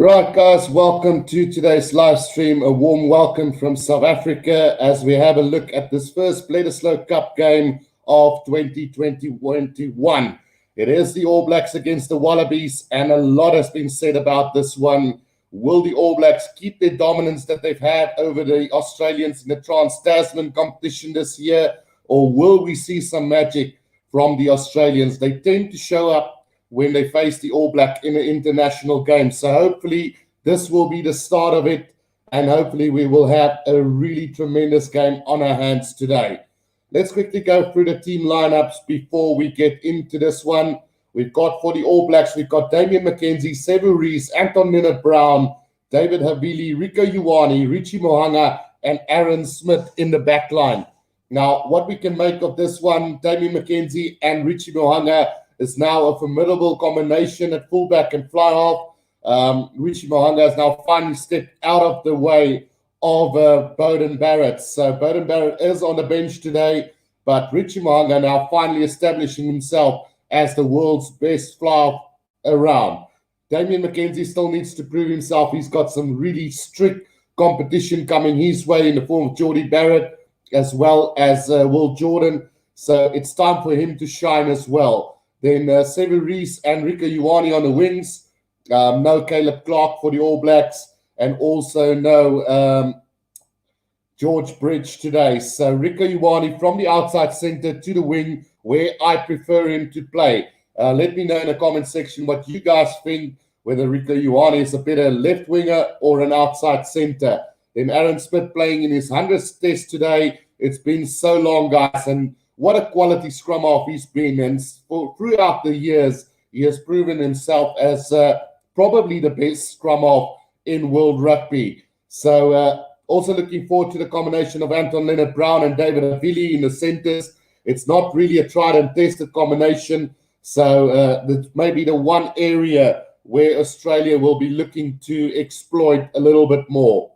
Right, guys, welcome to today's live stream. A warm welcome from South Africa as we have a look at this first Bledisloe Cup game of 2021. It is the All Blacks against the Wallabies, and a lot has been said about this one. Will the All Blacks keep their dominance that they've had over the Australians in the Trans-Tasman competition this year, or will we see some magic from the Australians? They tend to show up when they face the All Black in an international game. So hopefully this will be the start of it, and hopefully we will have a really tremendous game on our hands today. Let's quickly go through the team lineups before we get into this one. We've got for the All Blacks, we've got Damian McKenzie, Sevu Reece, Anton Linnert-Brown, David Havili, Rieko Ioane, Richie Mo'unga, and Aaron Smith in the back line. Now, what we can make of this one, Damian McKenzie and Richie Mo'unga is now a formidable combination at fullback and fly half. Richie Mo'unga has now finally stepped out of the way of Beauden Barrett. So Beauden Barrett is on the bench today, but Richie Mo'unga now finally establishing himself as the world's best fly half around. Damian McKenzie still needs to prove himself. He's got some really strict competition coming his way in the form of Jordie Barrett as well as Will Jordan. So it's time for him to shine as well. Then Sevu Reece and Rieko Ioane on the wings. No Caleb Clark for the All Blacks. And also no George Bridge today. So Rieko Ioane from the outside centre to the wing, where I prefer him to play. Let me know in the comment section what you guys think, whether Rieko Ioane is a better left winger or an outside centre. Then Aaron Smith playing in his 100th test today. It's been so long, guys, and what a quality scrum-off he's been. And throughout the years, he has proven himself as probably the best scrum-off in World Rugby. So also looking forward to the combination of Anton Linnert-Brown and David Havili in the centres. It's not really a tried and tested combination. So that's maybe the one area where Australia will be looking to exploit a little bit more.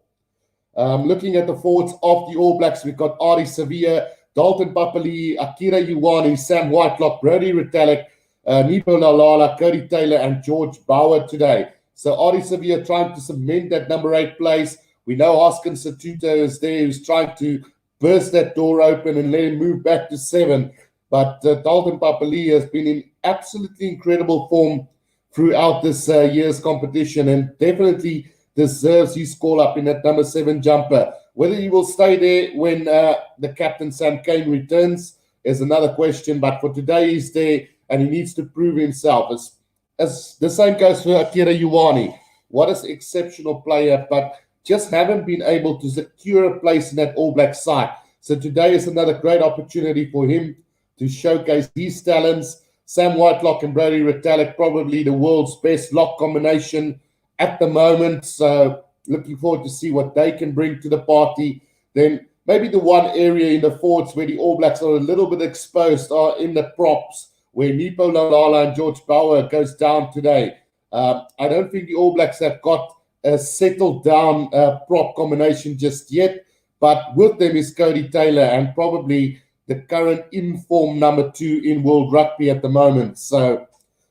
Looking at the forwards of the All Blacks, we've got Ardie Savea, Dalton Papali'i, Akira Ioane, Sam Whitelock, Brodie Retallick, Nepo Laulala, Cody Taylor, and George Bower today. So Ardie Savea trying to cement that number 8 place. We know Hoskins Sotutu is there, who's trying to burst that door open and let him move back to 7. But Dalton Papali'i has been in absolutely incredible form throughout this year's competition, and definitely deserves his call up in that number 7 jumper. Whether he will stay there when the captain Sam Cane returns is another question, but for today he's there and he needs to prove himself. As the same goes for Akira Ioane. What an exceptional player, but just haven't been able to secure a place in that All Black side. So today is another great opportunity for him to showcase his talents. Sam Whitelock and Brodie Retallick, probably the world's best lock combination at the moment. So looking forward to see what they can bring to the party. Then maybe the one area in the forwards where the All Blacks are a little bit exposed are in the props, where Nepo Laulala and George Bower goes down today. I don't think the All Blacks have got a settled down prop combination just yet, but with them is Cody Taylor and probably the current in-form number 2 in World Rugby at the moment. So,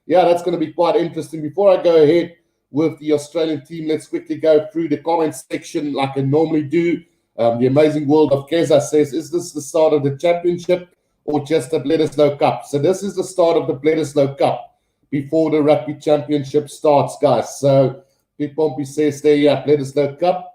yeah, that's going to be quite interesting. Before I go ahead with the Australian team, let's quickly go through the comments section like I normally do. The amazing world of Keza says, is this the start of the championship or just the Bledisloe Cup? So this is the start of the Bledisloe Cup before the Rugby Championship starts, guys. So Big Pompey says there, yeah, Bledisloe Cup.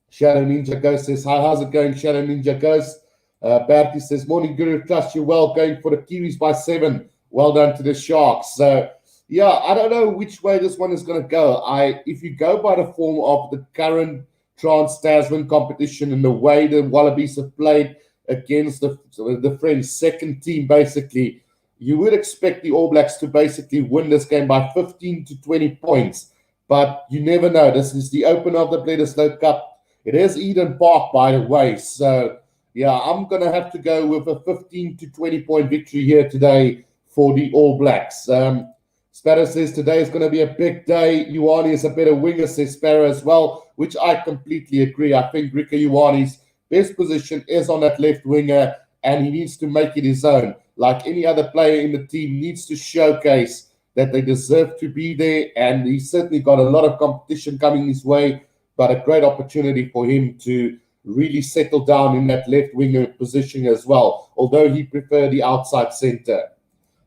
Shadow Ninja Ghost says, hi, how's it going, Shadow Ninja Ghost? Bertie says, morning, Guru, trust you well, going for the Kiwis by 7. Well done to the Sharks. So, yeah, I don't know which way this one is going to go. If you go by the form of the current Trans-Tasman competition and the way the Wallabies have played against the French second team, basically, you would expect the All Blacks to basically win this game by 15 to 20 points. But you never know. This is the opener of the Bledisloe Cup. It is Eden Park, by the way. So, yeah, I'm going to have to go with a 15 to 20 point victory here today for the All Blacks. Sparrow says today is going to be a big day. Ioane is a better winger, says Sparrow as well, which I completely agree. I think Rieko Ioane's best position is on that left winger, and he needs to make it his own. Like any other player in the team, needs to showcase that they deserve to be there, and he's certainly got a lot of competition coming his way, but a great opportunity for him to really settle down in that left winger position as well, although he preferred the outside centre.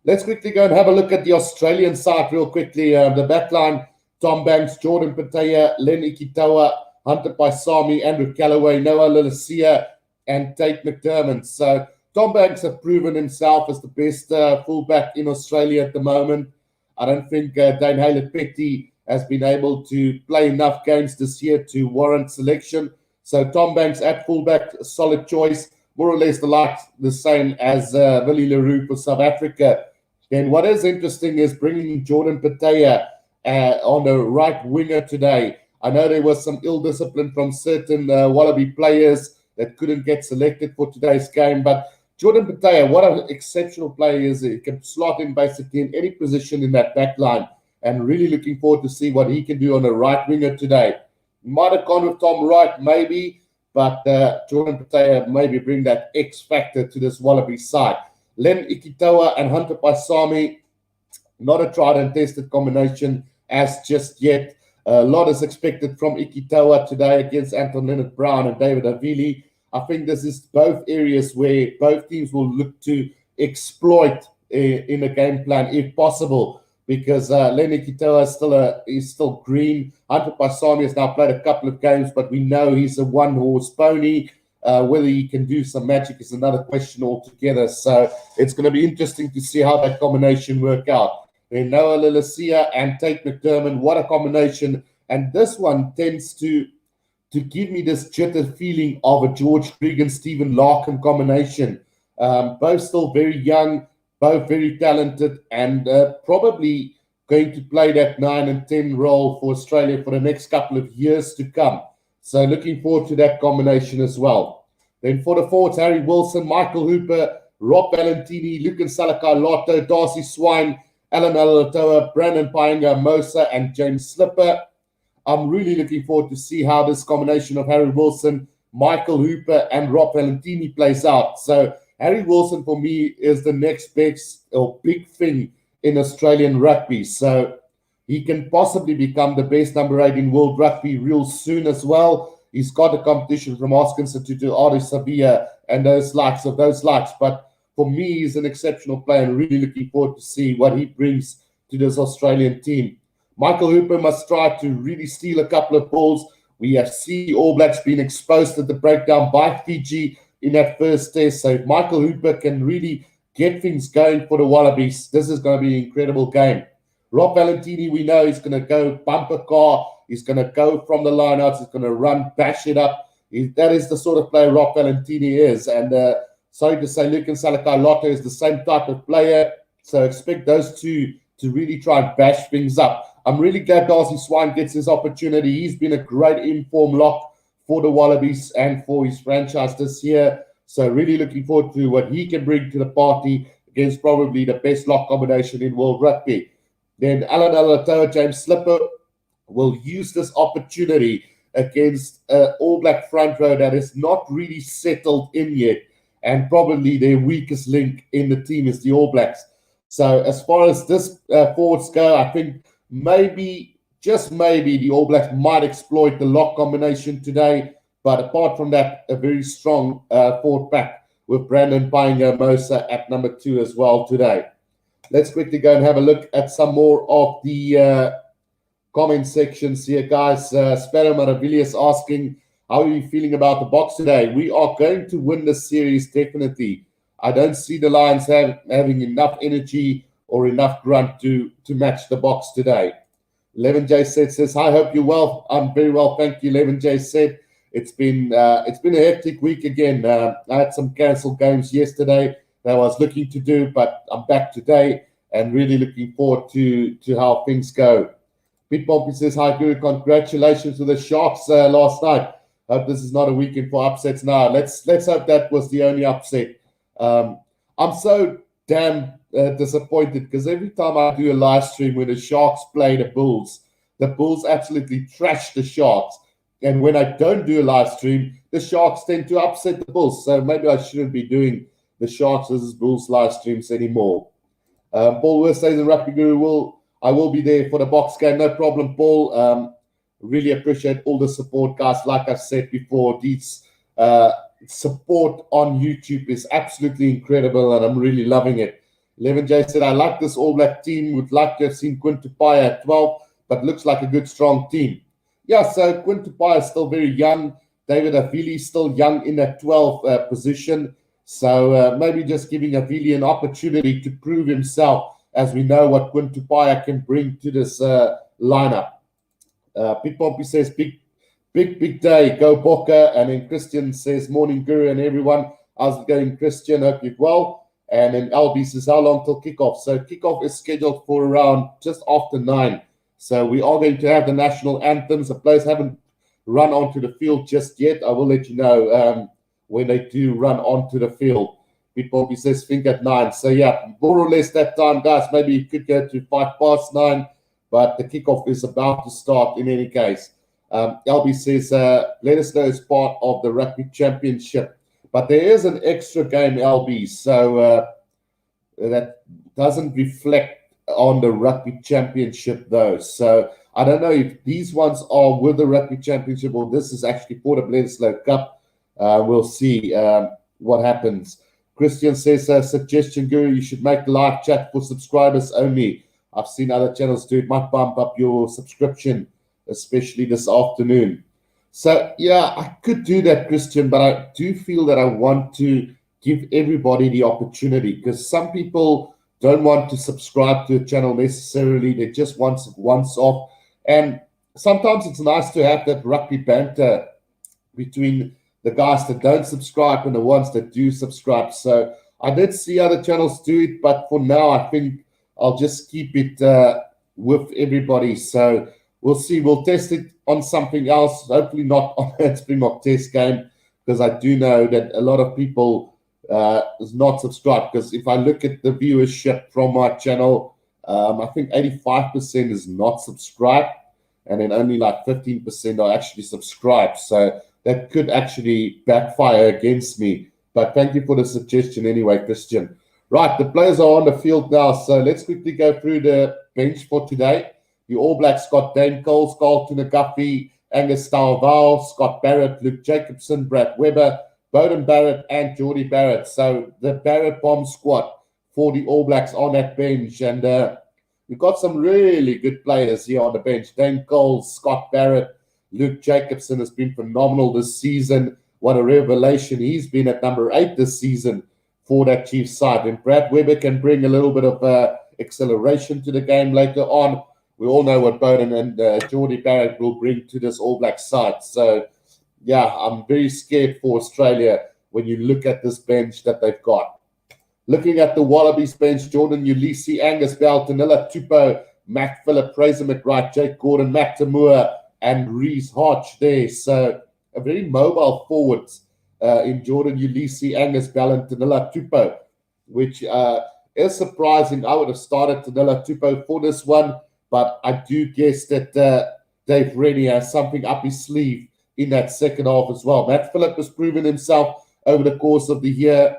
Let's quickly go and have a look at the Australian side real quickly. The backline, Tom Banks, Jordan Patea, Len Ikitoa, Hunter Paisami, Andrew Callaway, Noah Lalasia, and Tate McDermott. So Tom Banks has proven himself as the best fullback in Australia at the moment. I don't think Dane Haylett-Petty has been able to play enough games this year to warrant selection. So Tom Banks at fullback, a solid choice, more or less the same as Willie Leroux for South Africa. Then what is interesting is bringing Jordan Patea on the right winger today. I know there was some ill discipline from certain Wallaby players that couldn't get selected for today's game, but Jordan Patea, what an exceptional player is he. He can slot in basically in any position in that back line, and really looking forward to see what he can do on the right winger today. Might have gone with Tom Wright, maybe, but Jordan Patea maybe bring that X factor to this Wallaby side. Len Ikitoa and Hunter Paisami, not a tried and tested combination as just yet. A lot is expected from Ikitoa today against Anton Leonard-Brown and David Avili. I think this is both areas where both teams will look to exploit in a game plan if possible, because Len Ikitoa is still green. Hunter Paisami has now played a couple of games, but we know he's a one-horse pony. Whether he can do some magic is another question altogether. So it's going to be interesting to see how that combination work out. Then Noah Lalasia and Tate McDermott, what a combination. And this one tends to give me this jitter feeling of a George Gregan, Stephen Larkham combination. Both still very young, both very talented, and probably going to play that 9 and 10 role for Australia for the next couple of years to come. So looking forward to that combination as well. Then for the forwards, Harry Wilson, Michael Hooper, Rob Valentini, Lucan Salakai-Lotto, Darcy Swine, Alan Alatoa, Brandon Paenga-Mosa, and James Slipper. I'm really looking forward to see how this combination of Harry Wilson, Michael Hooper, and Rob Valentini plays out. So Harry Wilson, for me, is the next big thing in Australian rugby. So he can possibly become the best number 8 in world rugby real soon as well. He's got a competition from Oscar Institute, Adi Sabia, and those likes. But for me, he's an exceptional player, and really looking forward to see what he brings to this Australian team. Michael Hooper must try to really steal a couple of balls. We have seen All Blacks being exposed at the breakdown by Fiji in that first test. So if Michael Hooper can really get things going for the Wallabies, this is going to be an incredible game. Rob Valentini, we know he's going to go bumper car. He's going to go from the lineouts. He's going to run, bash it up. That is the sort of player Rob Valentini is. And sorry to say, Lucan Salakai-Lotto is the same type of player. So expect those two to really try and bash things up. I'm really glad Darcy Swine gets his opportunity. He's been a great informed lock for the Wallabies and for his franchise this year. So really looking forward to what he can bring to the party against probably the best lock combination in world rugby. Then Alan Alatoa, James Slipper will use this opportunity against All Black front row that is not really settled in yet, and probably their weakest link in the team is the All Blacks. So as far as this forwards go, I think maybe, just maybe, the All Blacks might exploit the lock combination today. But apart from that, a very strong forward pack with Brandon Paenga-Mosa at number 2 as well today. Let's quickly go and have a look at some more of the comment sections here, guys. Sparrow Maravillas asking, how are you feeling about the Boks today? We are going to win the series, definitely. I don't see the Lions having enough energy or enough grunt to match the Boks today. 11J says, hi, hope you're well. I'm very well, thank you, 11J said. It's been a hectic week again. I had some cancelled games yesterday that I was looking to do, but I'm back today and really looking forward to how things go. Pete Pompey says, hi, Guru, congratulations to the Sharks last night. Hope this is not a weekend for upsets now. Let's hope that was the only upset. I'm so damn disappointed because every time I do a live stream when the Sharks play the Bulls absolutely trash the Sharks. And when I don't do a live stream, the Sharks tend to upset the Bulls. So maybe I shouldn't be doing the Sharks versus Bulls live streams anymore. Paul Worth says, in Rugby Guru, I will be there for the Boks game. No problem, Paul. Really appreciate all the support, guys. Like I said before, these support on YouTube is absolutely incredible, and I'm really loving it. 11J said, I like this All Black team. Would like to have seen Quinn Tupaia at 12, but looks like a good, strong team. Yeah, so Quinn Tupaia is still very young. David Avili is still young in that 12 position. So maybe just giving Avili an opportunity to prove himself, as we know what Quinn Tupaia can bring to this lineup. Pete Pompey says, big day, go Bokke. And then Christian says, morning, Guru and everyone. How's it going, Christian? Hope you're well. And then LB says, how long till kickoff? So kickoff is scheduled for around just after 9. So we are going to have the national anthems. The players haven't run onto the field just yet. I will let you know when they do run onto the field. Pete Pompey says, think at 9. So yeah, more or less that time, guys. Maybe you could go to 9:05, but the kickoff is about to start in any case. LB says, Bledisloe is part of the Rugby Championship. But there is an extra game, LB, so that doesn't reflect on the Rugby Championship, though. So I don't know if these ones are with the Rugby Championship or this is actually for the Bledisloe Cup. We'll see what happens. Christian says, suggestion, Guru, you should make the live chat for subscribers only. I've seen other channels do it. Might bump up your subscription, especially this afternoon. So, yeah, I could do that, Christian, but I do feel that I want to give everybody the opportunity, because some people don't want to subscribe to a channel necessarily. They just want it once off. And sometimes it's nice to have that rugby banter between the guys that don't subscribe and the ones that do subscribe. So I did see other channels do it, but for now, I think I'll just keep it with everybody. So we'll see. We'll test it on something else, hopefully not on that Springbok test game, because I do know that a lot of people is not subscribed. Because if I look at the viewership from my channel, I think 85% is not subscribed, and then only like 15% are actually subscribed. So that could actually backfire against me. But thank you for the suggestion anyway, Christian. Right, the players are on the field now, so let's quickly go through the bench for today. The All Blacks got Dane Coles, Carlton Agafi, Angus Tauvau, Scott Barrett, Luke Jacobson, Brad Weber, Bowden Barrett, and Geordie Barrett. So the Barrett bomb squad for the All Blacks on that bench. And we've got some really good players here on the bench. Dane Coles, Scott Barrett, Luke Jacobson has been phenomenal this season. What a revelation he's been at number 8 this season for that Chiefs side. And Brad Weber can bring a little bit of acceleration to the game later on. We all know what Bowden and Geordie Barrett will bring to this All Black side. So, yeah, I'm very scared for Australia when you look at this bench that they've got. Looking at the Wallabies bench, Jordan Ulisi, Angus Bell, Tanilla Tupou, Mac Phillip, Fraser McWright, Jake Gordon, Matt Tamua, and Reece Hodge there. So, a very mobile forwards in Jordan Ulisi, Angus Bell, and Tanilla Tupou, which is surprising. I would have started Tanilla Tupou for this one, but I do guess that Dave Rennie has something up his sleeve in that second half as well. Matt Phillip has proven himself over the course of the year.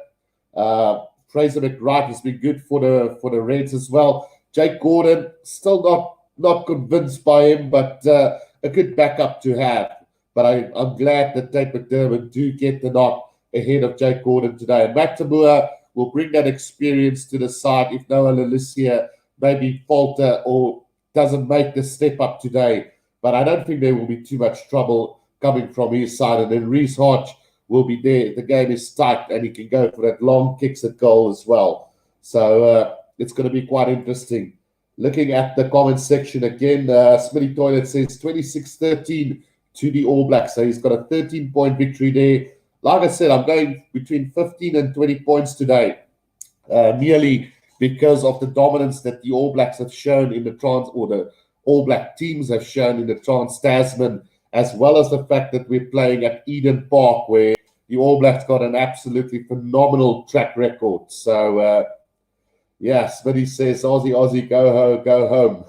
Fraser McWright has been good for the Reds as well. Jake Gordon, still not convinced by him, but a good backup to have. But I'm glad that Dave McDermott do get the knock ahead of Jake Gordon today. And Matt Tamua will bring that experience to the side if Noah Lalicia maybe falter or doesn't make the step up today. But I don't think there will be too much trouble coming from his side. And then Reece Hodge will be there. The game is tight, and he can go for that long kicks at goal as well. So it's going to be quite interesting. Looking at the comment section again, Smitty Toilet says 26-13 to the All Blacks. So he's got a 13-point victory there. Like I said, I'm going between 15 and 20 points today, merely because of the dominance that the All Blacks have shown in the All Black teams have shown in the Trans-Tasman, as well as the fact that we're playing at Eden Park, where the All Blacks got an absolutely phenomenal track record. So, yeah, Smitty says, Aussie, go home.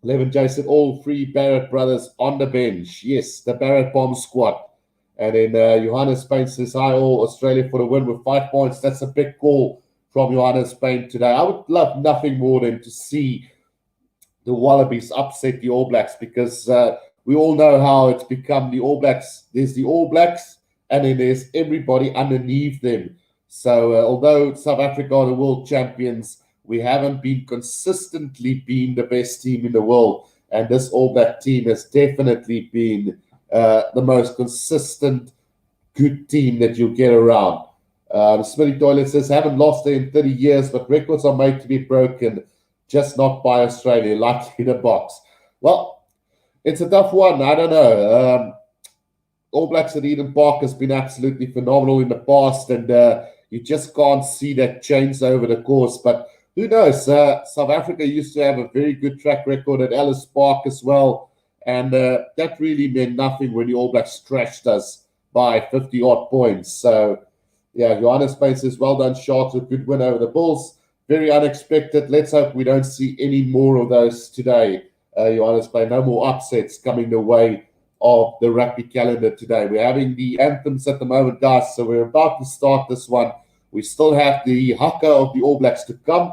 11J said, all 3 Barrett brothers on the bench. Yes, the Barrett bomb squad. And then Johannes Spain says, hi, all Australia for the win with 5 points. That's a big call from Johannes Spain today. I would love nothing more than to see the Wallabies upset the All Blacks, because we all know how it's become the All Blacks. There's the All Blacks, and then there's everybody underneath them. So although South Africa are the world champions, we haven't been consistently being the best team in the world. And this All Black team has definitely been the most consistent, good team that you'll get around. Smitty Toilet says, haven't lost there in 30 years, but records are made to be broken, just not by Australia, likely the Boks. Well, it's a tough one. I don't know. All Blacks at Eden Park has been absolutely phenomenal in the past, and you just can't see that change over the course. But who knows? South Africa used to have a very good track record at Ellis Park as well, and that really meant nothing when the All Blacks trashed us by 50-odd points. So, yeah, Johannes Spain says, well done, Sharks, a good win over the Bulls. Very unexpected. Let's hope we don't see any more of those today. Johannes Spain, no more upsets coming the way of the rugby calendar today. We're having the anthems at the moment, guys, so we're about to start this one. We still have the Haka of the All Blacks to come,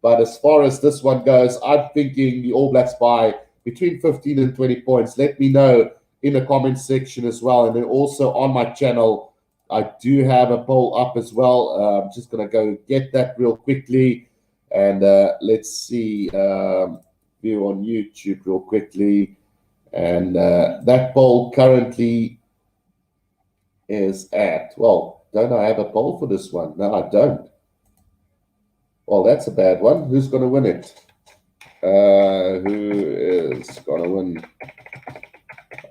but as far as this one goes, I'm thinking the All Blacks by between 15 and 20 points. Let me know in the comment section as well, and then also on my channel, I do have a poll up as well. I'm just going to go get that real quickly, and let's see, view on YouTube real quickly. And that poll currently is at, well, don't I have a poll for this one? No, I don't. Well, that's a bad one. Who's going to win it? Who is going to win?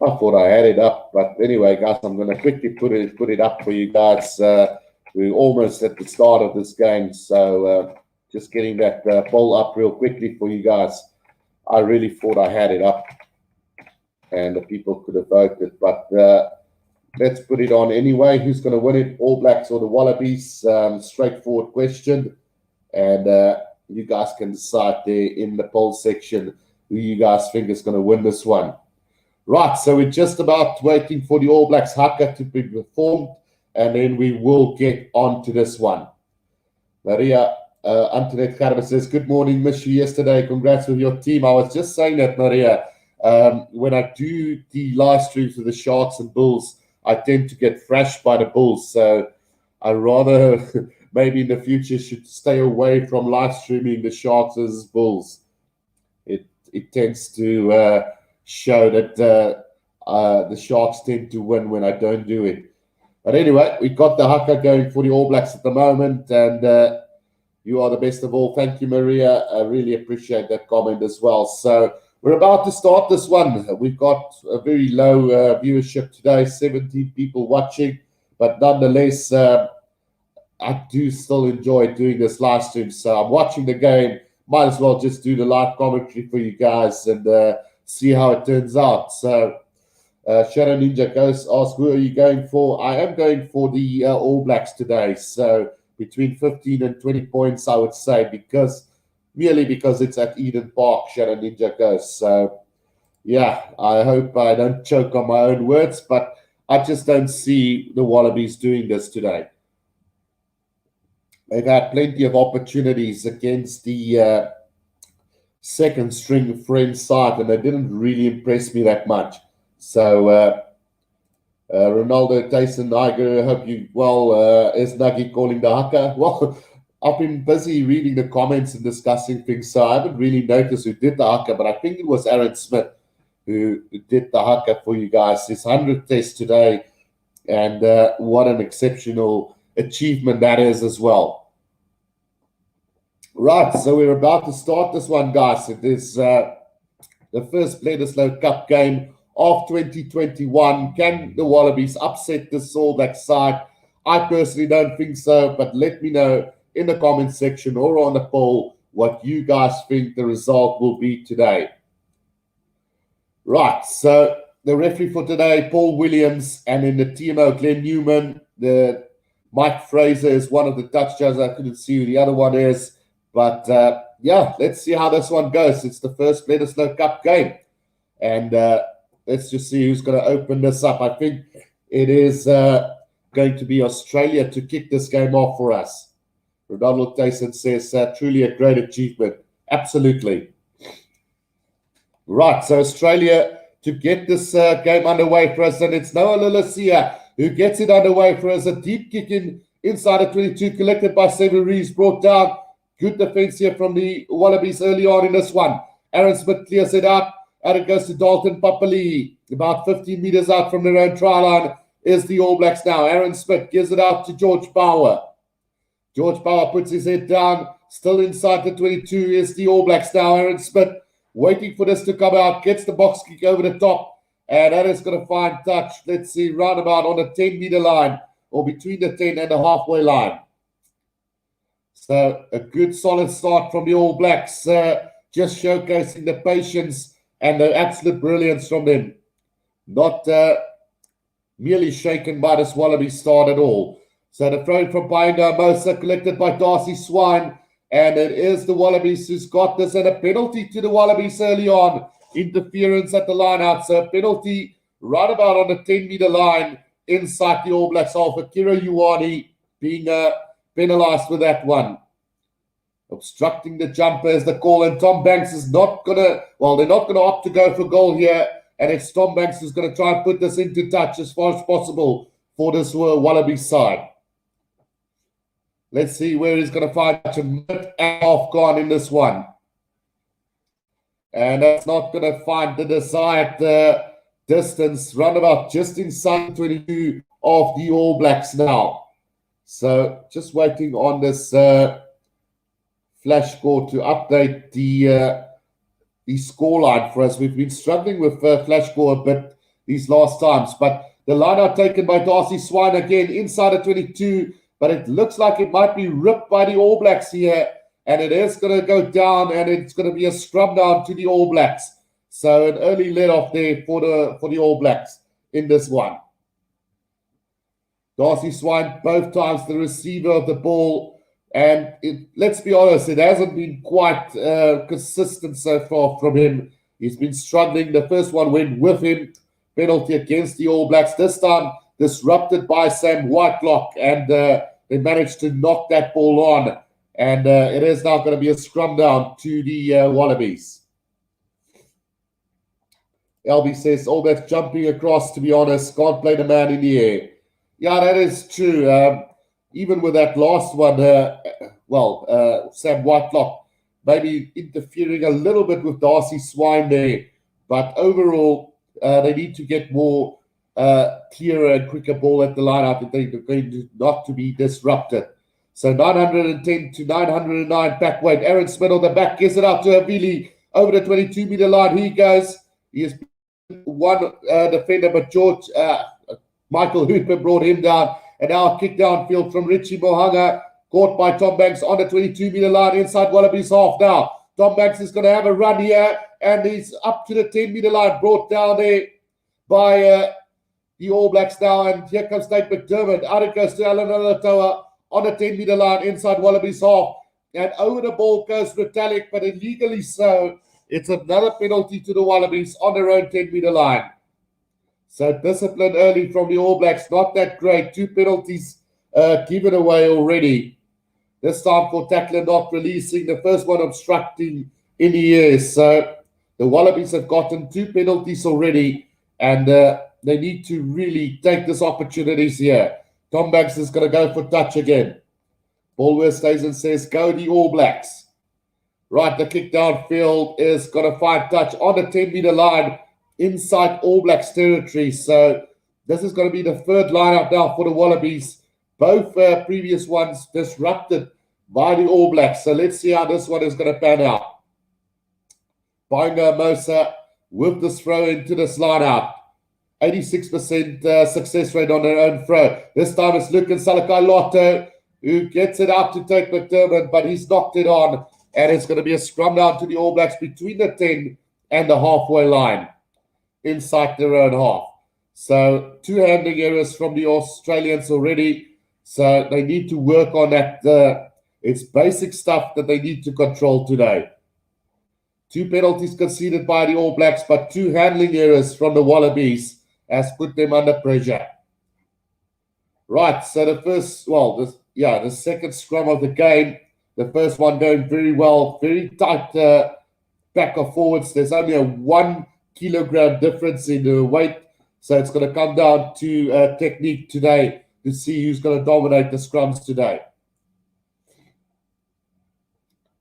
I thought I had it up, but anyway, guys, I'm going to quickly put it up for you guys. We're almost at the start of this game, so just getting that poll up real quickly for you guys. I really thought I had it up, and the people could have voted, but let's put it on anyway. Who's going to win it, All Blacks or the Wallabies? Straightforward question, and you guys can decide there in the poll section who you guys think is going to win this one. Right, so we're just about waiting for the All Blacks Haka to be performed, and then we will get on to this one. Maria Antoinette Carver says, good morning, missed you yesterday. Congrats with your team. I was just saying that, Maria. When I do the live streams with the Sharks and Bulls, I tend to get thrashed by the Bulls. So I rather maybe in the future should stay away from live streaming the Sharks as Bulls. It tends to show that the Sharks tend to win when I don't do it. But anyway, we got the Haka going for the All Blacks at the moment, and you are the best of all. Thank you, Maria. I really appreciate that comment as well. So we're about to start this one. We've got a very low viewership today, 17 people watching, but nonetheless, I do still enjoy doing this live stream. So I'm watching the game. Might as well just do the live commentary for you guys and see how it turns out. So Shadow Ninja Ghost asks, who are you going for? I am going for the All Blacks today. So between 15 and 20 points, I would say, merely because it's at Eden Park, Shadow Ninja Ghost. So, yeah, I hope I don't choke on my own words, but I just don't see the Wallabies doing this today. They've had plenty of opportunities against the second string French side, and they didn't really impress me that much. So, Ronaldo, Tyson, Niger, hope you well. Is Nuggy calling the Haka? Well, I've been busy reading the comments and discussing things, so I haven't really noticed who did the Haka, but I think it was Aaron Smith who did the Haka for you guys. His 100th test today, and what an exceptional achievement that is as well. Right, so we're about to start this one, guys. It is the first Bledisloe Cup game of 2021. Can the Wallabies upset this All Black side? I personally don't think so, but let me know in the comment section or on the poll what you guys think the result will be today. Right, so the referee for today, Paul Williams, and in the TMO, Glenn Newman. The Mike Fraser is one of the touch judges. I couldn't see who the other one is, but yeah, let's see how this one goes. It's the first Bledisloe Cup game, and let's just see who's going to open this up. I think it is going to be Australia to kick this game off for us. Ronaldo Tyson says, truly a great achievement. Absolutely. Right, so Australia to get this game underway for us, and it's Noah Lalasia who gets it underway for us. A deep kick inside of 22, collected by Seven Reeves, brought down. Good defense here from the Wallabies early on in this one. Aaron Smith clears it out. Out it goes to Dalton Papali'i. About 15 meters out from their own try line is the All Blacks now. Aaron Smith gives it out to George Bauer. George Bauer puts his head down. Still inside the 22 is the All Blacks now. Aaron Smith waiting for this to come out. Gets the box kick over the top. And that is going to find touch. Let's see, roundabout on the 10-meter line, or between the 10 and the halfway line. So a good solid start from the All Blacks, just showcasing the patience and the absolute brilliance from them. Not merely shaken by this Wallaby start at all. So the throw from Painga Mosa, collected by Darcy Swine, and it is the Wallabies who's got this, and a penalty to the Wallabies early on. Interference at the line out, so a penalty right about on the 10-meter line inside the All Blacks half. Akira Ioane being penalised with that one. Obstructing the jumper is the call, and Tom Banks is not going to, well, they're not going to opt to go for goal here, and it's Tom Banks who's going to try and put this into touch as far as possible for this Wallaby side. Let's see where he's going to find a minute and a half gone in this one. And that's not going to find the desired distance, roundabout just inside 22 of the All Blacks now. So just waiting on this flash score to update the scoreline for us. We've been struggling with flash score a bit these last times, but the line out taken by Darcy Swine again inside of 22, but it looks like it might be ripped by the All Blacks here, and it is going to go down, and it's going to be a scrum down to the All Blacks. So an early let off there for the All Blacks in this one. Darcy Swine both times the receiver of the ball, and let's be honest, it hasn't been quite consistent so far from him. He's been struggling. The first one went with him, penalty against the All Blacks. This time disrupted by Sam Whitelock, and they managed to knock that ball on. And it is now going to be a scrum down to the Wallabies. LB says, All Blacks jumping across, to be honest, can't play the man in the air. Yeah, that is true. Even with that last one, Sam Whitelock maybe interfering a little bit with Darcy Swine there. But overall, they need to get more clearer and quicker ball at the line out if they're going to not to be disrupted. So 910 to 909 back weight. Aaron Smith on the back gives it out to Havili over the 22-meter line. He goes. He has one defender, but Michael Hooper brought him down. And now a kick downfield from Richie Mohanga, caught by Tom Banks on the 22-meter line inside Wallabies half now. Tom Banks is going to have a run here, and he's up to the 10-meter line, brought down there by the All Blacks now. And here comes Nate McDermott. Out it goes to Alan Alatoa on the 10-meter line inside Wallabies half. And over the ball goes Retallick, but illegally so. It's another penalty to the Wallabies on their own 10-meter line. So discipline early from the All Blacks, not that great. 2 penalties given away already. This time for tackler not releasing. The first one obstructing in the air. So the Wallabies have gotten 2 penalties already, and they need to really take this opportunities here. Tom Banks is going to go for touch again. Ballworth stays and says, go the All Blacks. Right, the kick downfield is going to find touch on the 10-meter line inside All Blacks territory. So this is going to be the third lineup now for the Wallabies. Both previous ones disrupted by the All Blacks. So let's see how this one is going to pan out. Painga Mosa with this throw into this lineup. 86% success rate on their own throw. This time it's Luke and Salakai Lotto who gets it out to take McDermott, but he's knocked it on. And it's going to be a scrum down to the All Blacks between the 10 and the halfway line inside their own half. So 2 handling errors from the Australians already. So they need to work on that. It's basic stuff that they need to control today. 2 penalties conceded by the All Blacks, but 2 handling errors from the Wallabies has put them under pressure. Right, so the the second scrum of the game. The first one going very well, very tight back or forwards. There's only a 1 kilogram difference in the weight, so it's going to come down to technique today to see who's going to dominate the scrums today.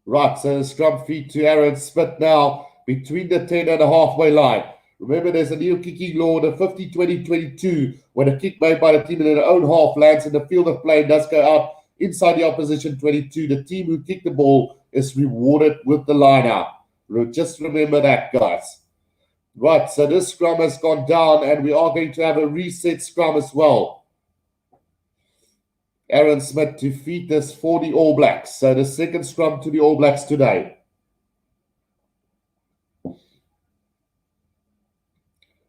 Right, so the scrum feed to Aaron Smith now between the 10 and the halfway line. Remember, there's a new kicking law, the 50-20-22, when a kick made by the team in their own half lands in the field of play and does go out inside the opposition 22. The team who kicked the ball is rewarded with the line out. Just remember that, guys. Right, so this scrum has gone down, and we are going to have a reset scrum as well. Aaron Smith to feed this for the All Blacks. So the second scrum to the All Blacks today.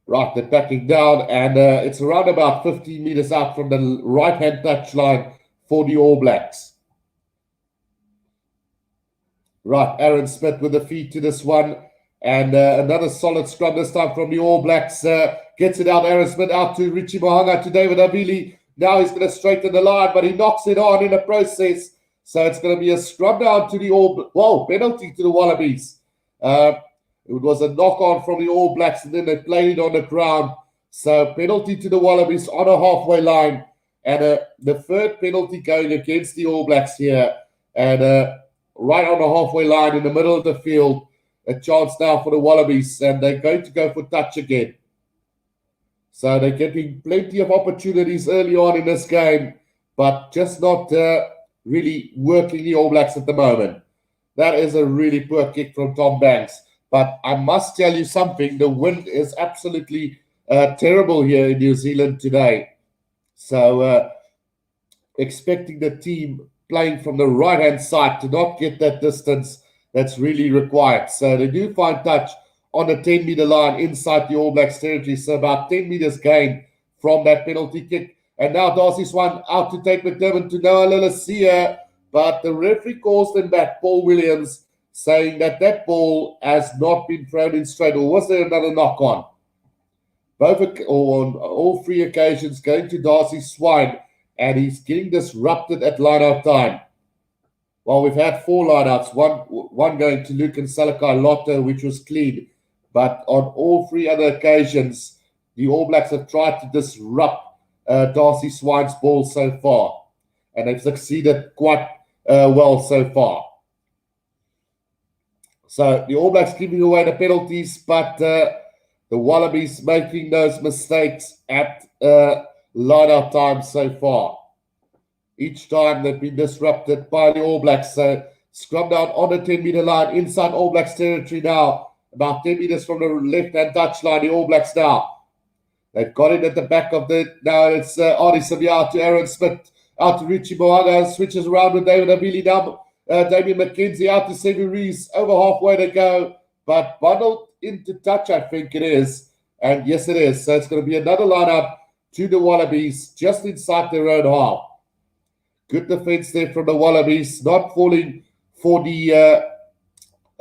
Right, they're backing down, and it's around about 15 meters out from the right-hand touch line for the All Blacks. Right, Aaron Smith with the feed to this one. And another solid scrum this time from the All Blacks. Gets it out, Aaron Smith out to Richie Mohanga, to David Avili. Now he's going to straighten the line, but he knocks it on in the process. So it's going to be a scrum down to the penalty to the Wallabies. It was a knock-on from the All Blacks, and then they played it on the ground. So penalty to the Wallabies on a halfway line. And the third penalty going against the All Blacks here. And right on the halfway line in the middle of the field, a chance now for the Wallabies. And they're going to go for touch again. So they're getting plenty of opportunities early on in this game, but just not really working the All Blacks at the moment. That is a really poor kick from Tom Banks. But I must tell you something, the wind is absolutely terrible here in New Zealand today. So expecting the team playing from the right-hand side to not get that distance that's really required. So they do find touch on the 10-meter line inside the All Blacks territory. So about 10 meters gain from that penalty kick. And now Darcy Swan out to take McDermott to Noah Lalasia. But the referee calls them back, Paul Williams, saying that ball has not been thrown in straight. Or was there another knock-on? On all three occasions, going to Darcy Swan. And he's getting disrupted at line-out time. Well, we've had 4 line-outs. One going to Luke and Salakai Lotto, which was clean. But on all 3 other occasions, the All Blacks have tried to disrupt Darcy Swine's ball so far. And they've succeeded quite well so far. So the All Blacks giving away the penalties, but the Wallabies making those mistakes at line-out time so far. Each time they've been disrupted by the All Blacks. So scrum down on the 10-meter line inside All Blacks territory now. About 10 meters from the left-hand touch line, the All Blacks now. They've got it at the back of the... Now it's Arnie Savia out to Aaron Smith, out to Richie Moaga, switches around with David Avili down. Damien McKenzie out to Sevu Rees, over halfway to go, but bundled into touch, I think it is. And yes, it is. So it's going to be another lineup to the Wallabies, just inside their own half. Good defense there from the Wallabies, not falling for the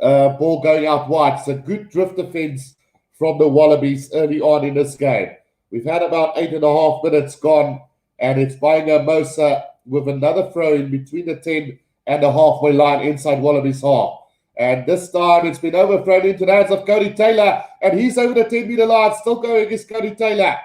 ball going out wide. So good drift defense from the Wallabies early on in this game. We've had about 8.5 minutes gone, and it's Bainga Mosa with another throw in between the 10 and the halfway line inside Wallabies half. And this time it's been overthrown into the hands of Cody Taylor, and he's over the 10-meter line, still going against Cody Taylor.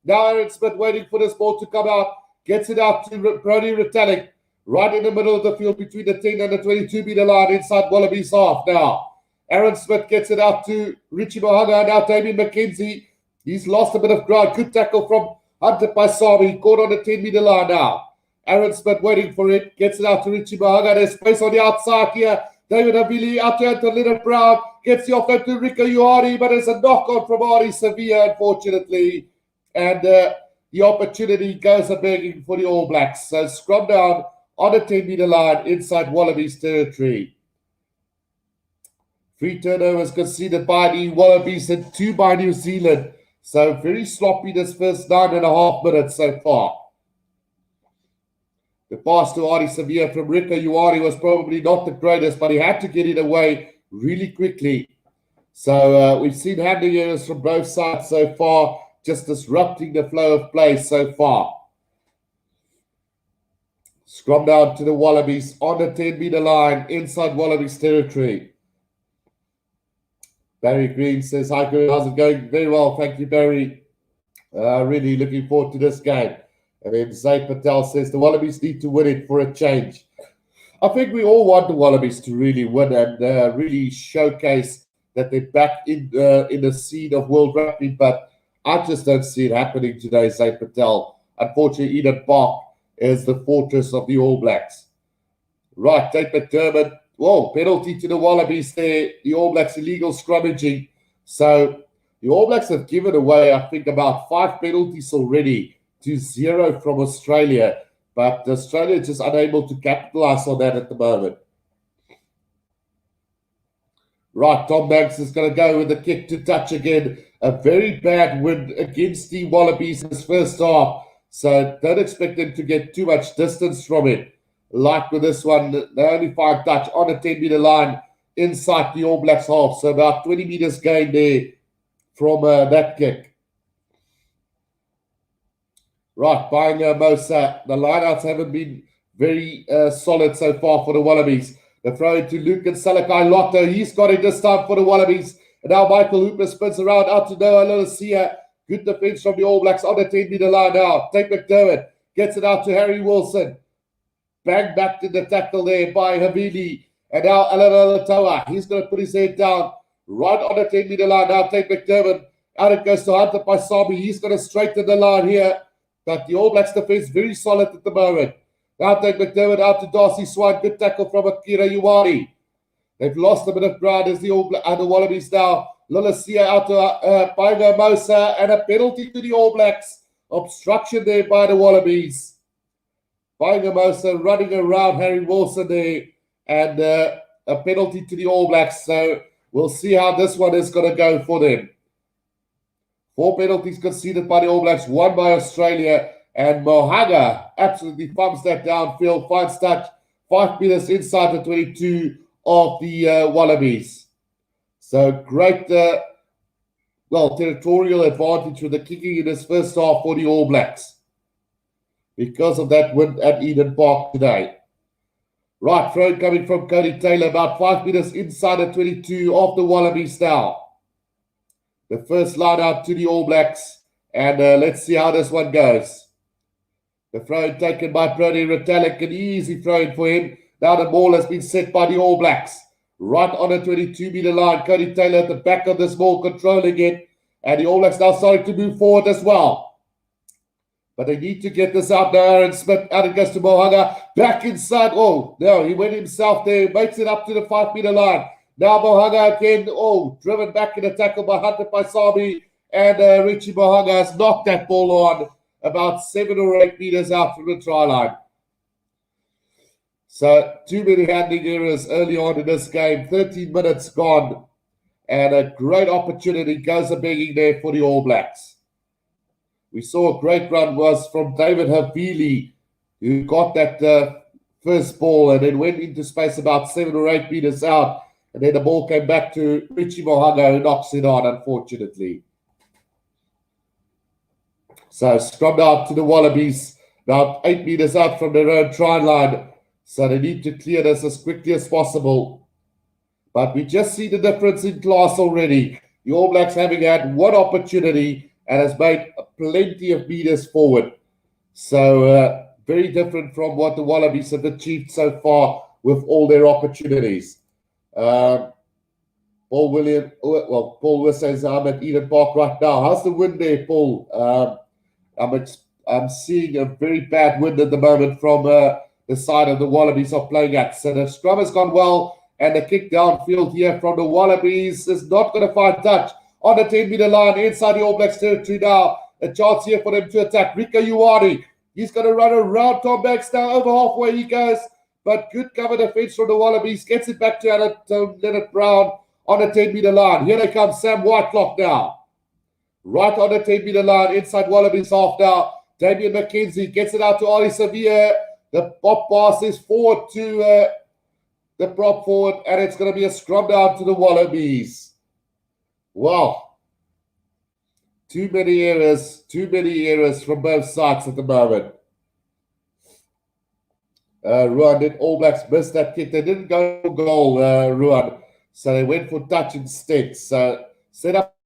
Now Aaron Smith waiting for this ball to come out, gets it out to Brody Retallick, right in the middle of the field between the 10 and the 22-meter line inside Wallabies half now. Aaron Smith gets it out to Richie Mohanga, now Damien McKenzie. He's lost a bit of ground. Good tackle from Hunter Paisami, caught on the 10-meter line now. Aaron Smith waiting for it, gets it out to Richie Mohanga. There's space on the outside here. David Avili out to Anton Leonard Brown, gets the offload to Rico Ioari, but there's a knock-on from Ari Sevilla, unfortunately. And the opportunity goes a-begging for the All Blacks. So scrum down on the 10-meter line inside Wallabies territory. 3 turnovers conceded by the Wallabies and 2 by New Zealand. So very sloppy this first 9.5 minutes so far. The pass to Ari Sevilla from Rico Ioari was probably not the greatest, but he had to get it away really quickly. So we've seen handling errors from both sides so far, just disrupting the flow of play so far. Scrum down to the Wallabies on the 10-meter line inside Wallabies territory. Barry Green says, hi, Guru, how's it going? Very well, thank you, Barry. Really looking forward to this game. And then Zaid Patel says, the Wallabies need to win it for a change. I think we all want the Wallabies to really win and really showcase that they're back in the scene of World Rugby, but I just don't see it happening today, Zaid Patel. Unfortunately, Eden Park is the fortress of the All Blacks. Right, Tate McDermott. Whoa, penalty to the Wallabies there. The All Blacks illegal scrummaging. So the All Blacks have given away, I think, about 5 penalties already to 0 from Australia. But Australia is just unable to capitalize on that at the moment. Right, Tom Banks is going to go with the kick to touch again. A very bad win against the Wallabies in his first half. So don't expect them to get too much distance from it. Like with this one, they only find touch on a 10-meter line inside the All Blacks half. So about 20 meters gain there from that kick. Right, buying Mosa. The lineouts haven't been very solid so far for the Wallabies. The throw into Luke and Salakai Lotto. He's got it this time for the Wallabies. And now Michael Hooper spins around out to Noah Lolasia. Good defense from the All Blacks on the 10-meter line now. Tate McDermott gets it out to Harry Wilson. Bang back to the tackle there by Havili. And now Alan Alatoa. He's going to put his head down right on the 10-meter line now. Tate McDermott. Out it goes to Hunter Paisami. He's going to straighten the line here. But the All Blacks defense very solid at the moment. Now Tate McDermott out to Darcy Swan. Good tackle from Akira Iwani. They've lost a bit of ground as the Wallabies now. Lolasia out to Painga Mosa. And a penalty to the All Blacks. Obstruction there by the Wallabies. Painga Mosa running around Harry Wilson there. And a penalty to the All Blacks. So we'll see how this one is going to go for them. 4 penalties conceded by the All Blacks, 1 by Australia. And Mohaga absolutely pumps that downfield, finds touch 5 meters inside the 22 of the Wallabies. So great, territorial advantage with the kicking in his first half for the All Blacks because of that win at Eden Park today. Right, throw coming from Cody Taylor, about 5 meters inside the 22 of the Wallabies now. The first line out to the All Blacks. And let's see how this one goes. The throw taken by Brody Retallick, an easy throw for him. Now the ball has been set by the All Blacks. Right on the 22-meter line. Cody Taylor at the back of this ball, controlling it. And the All Blacks now starting to move forward as well. But they need to get this out now. Aaron Smith, out it goes to Mohaga. Back inside. Oh, no, he went himself there. Makes it up to the 5-meter line. Now Mohaga again, driven back in a tackle by Hunter Paisami. And Richie Mohaga has knocked that ball on about 7 or 8 meters out from the try line. So too many handling errors early on in this game. 13 minutes gone. And a great opportunity goes a-begging there for the All Blacks. We saw a great run was from David Havili, who got that first ball and then went into space about 7 or 8 meters out. And then the ball came back to Richie Mohaga, who knocks it on, unfortunately. So scrubbed out to the Wallabies, about 8 meters out from their own try line. So they need to clear this as quickly as possible. But we just see the difference in class already. The All Blacks having had one opportunity and has made plenty of meters forward. So very different from what the Wallabies have achieved so far with all their opportunities. Paul says, I'm at Eden Park right now. How's the wind there, Paul? I'm seeing a very bad wind at the moment from the side of the Wallabies are playing at. So the scrum has gone well, and the kick downfield here from the Wallabies is not going to find touch on the 10-meter line inside the All Blacks territory now. A chance here for them to attack. Rika Iwani, he's going to run around Tom Banks now. Over halfway he goes, but good cover defense from the Wallabies. Gets it back to Leonard Brown on the 10-meter line. Here they come, Sam Whitelock now. Right on the 10-meter line, inside Wallabies half now. Damien McKenzie gets it out to Ali Sevilla. The pop pass is forward to the prop forward, and it's going to be a scrum down to the Wallabies. Wow. Too many errors from both sides at the moment. Ruan, did All Blacks miss that kick? They didn't go for goal, Ruan. So they went for touch instead. So set up.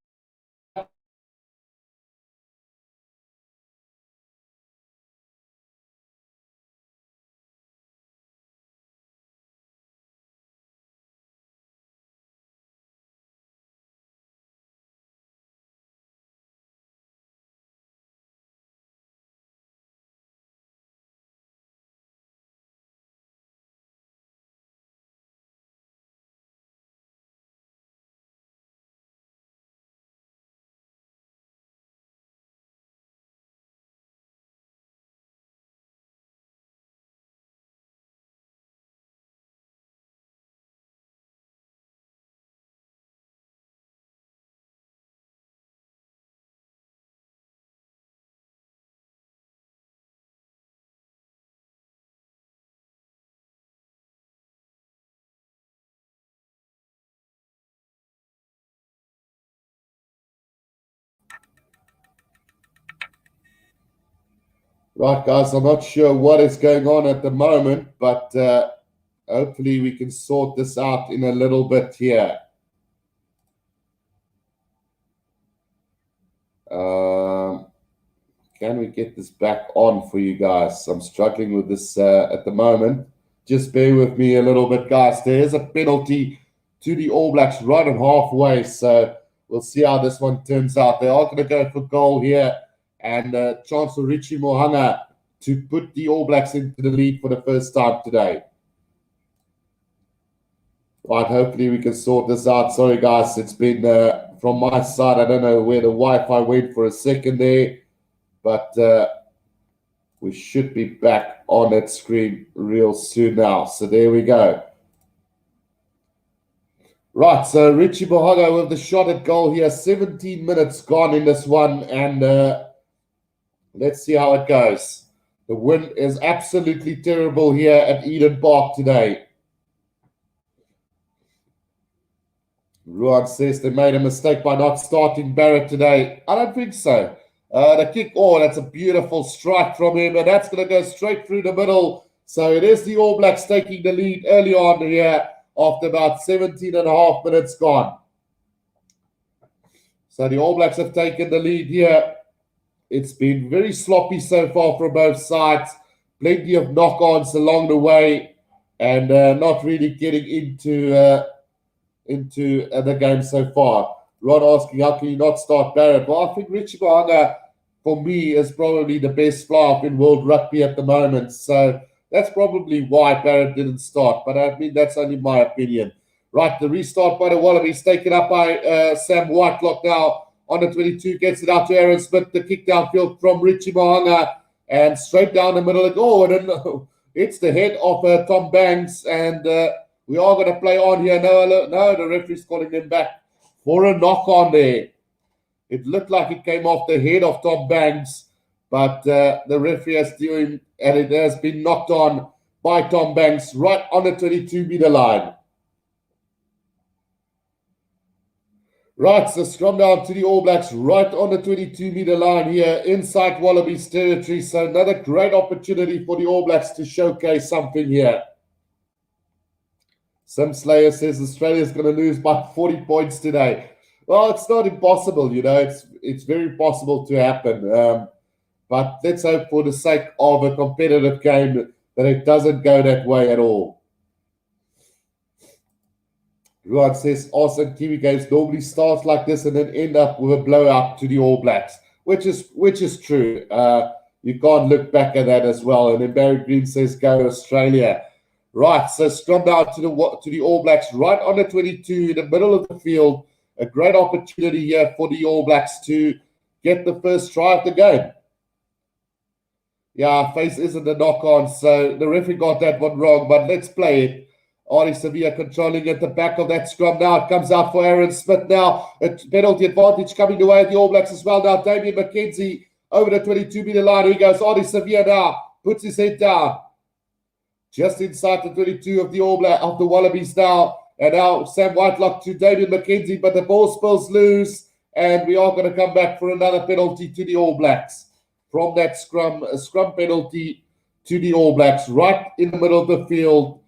Right, guys, I'm not sure what is going on at the moment, but hopefully we can sort this out in a little bit here. Can we get this back on for you guys? I'm struggling with this at the moment. Just bear with me a little bit, guys. There is a penalty to the All Blacks right on halfway, so we'll see how this one turns out. They are going to go for goal here, and chance for Richie Mohanga to put the All Blacks into the lead for the first time today. Right, hopefully we can sort this out. Sorry, guys, it's been from my side. I don't know where the Wi-Fi went for a second there, but we should be back on that screen real soon now. So there we go. Right, so Richie Mohanga with the shot at goal here. 17 minutes gone in this one, and let's see how it goes. The wind is absolutely terrible here at Eden Park today. Ruan says they made a mistake by not starting Barrett today. I don't think so. The kick, that's a beautiful strike from him, and that's going to go straight through the middle. So it is the All Blacks taking the lead early on here after about 17 and a half minutes gone. So the All Blacks have taken the lead here. It's been very sloppy so far from both sides. Plenty of knock-ons along the way, and not really getting into the game so far. Rod asking, how can you not start Barrett? Well, I think Richie Mohanga, for me, is probably the best fly-off in world rugby at the moment. So that's probably why Barrett didn't start. But I mean, that's only my opinion. Right, the restart by the Wallabies, taken up by Sam Whitelock now on the 22, gets it out to Aaron Smith, the kick downfield from Richie Mohanga, and straight down the middle. And it's the head of Tom Banks, and we are going to play on here. No, the referee's calling them back for a knock on there. It looked like it came off the head of Tom Banks, but the referee has doing, and it has been knocked on by Tom Banks right on the 22-meter line. Right, so scrum down to the All Blacks right on the 22-meter line here inside Wallabies territory. So another great opportunity for the All Blacks to showcase something here. Sim Slayer says Australia's going to lose by 40 points today. Well, it's not impossible, it's very possible to happen. But let's hope for the sake of a competitive game that it doesn't go that way at all. Ruan says awesome Kiwi games normally start like this and then end up with a blowout to the All Blacks, which is true. You can't look back at that as well. And then Barry Green says go Australia. Right, so scrum down to the All Blacks right on the 22 in the middle of the field. A great opportunity here for the All Blacks to get the first try of the game. Yeah, face isn't a knock-on, so the referee got that one wrong, but let's play it. Ari Sevilla controlling at the back of that scrum now. It comes out for Aaron Smith now. A penalty advantage coming the way of the All Blacks as well now. Damien McKenzie over the 22-meter line. He goes. Ari Sevilla now puts his head down. Just inside the 22 of the All Black of the Wallabies now. And now Sam Whitelock to Damien McKenzie, but the ball spills loose. And we are going to come back for another penalty to the All Blacks. From that scrum, a scrum penalty to the All Blacks, right in the middle of the field,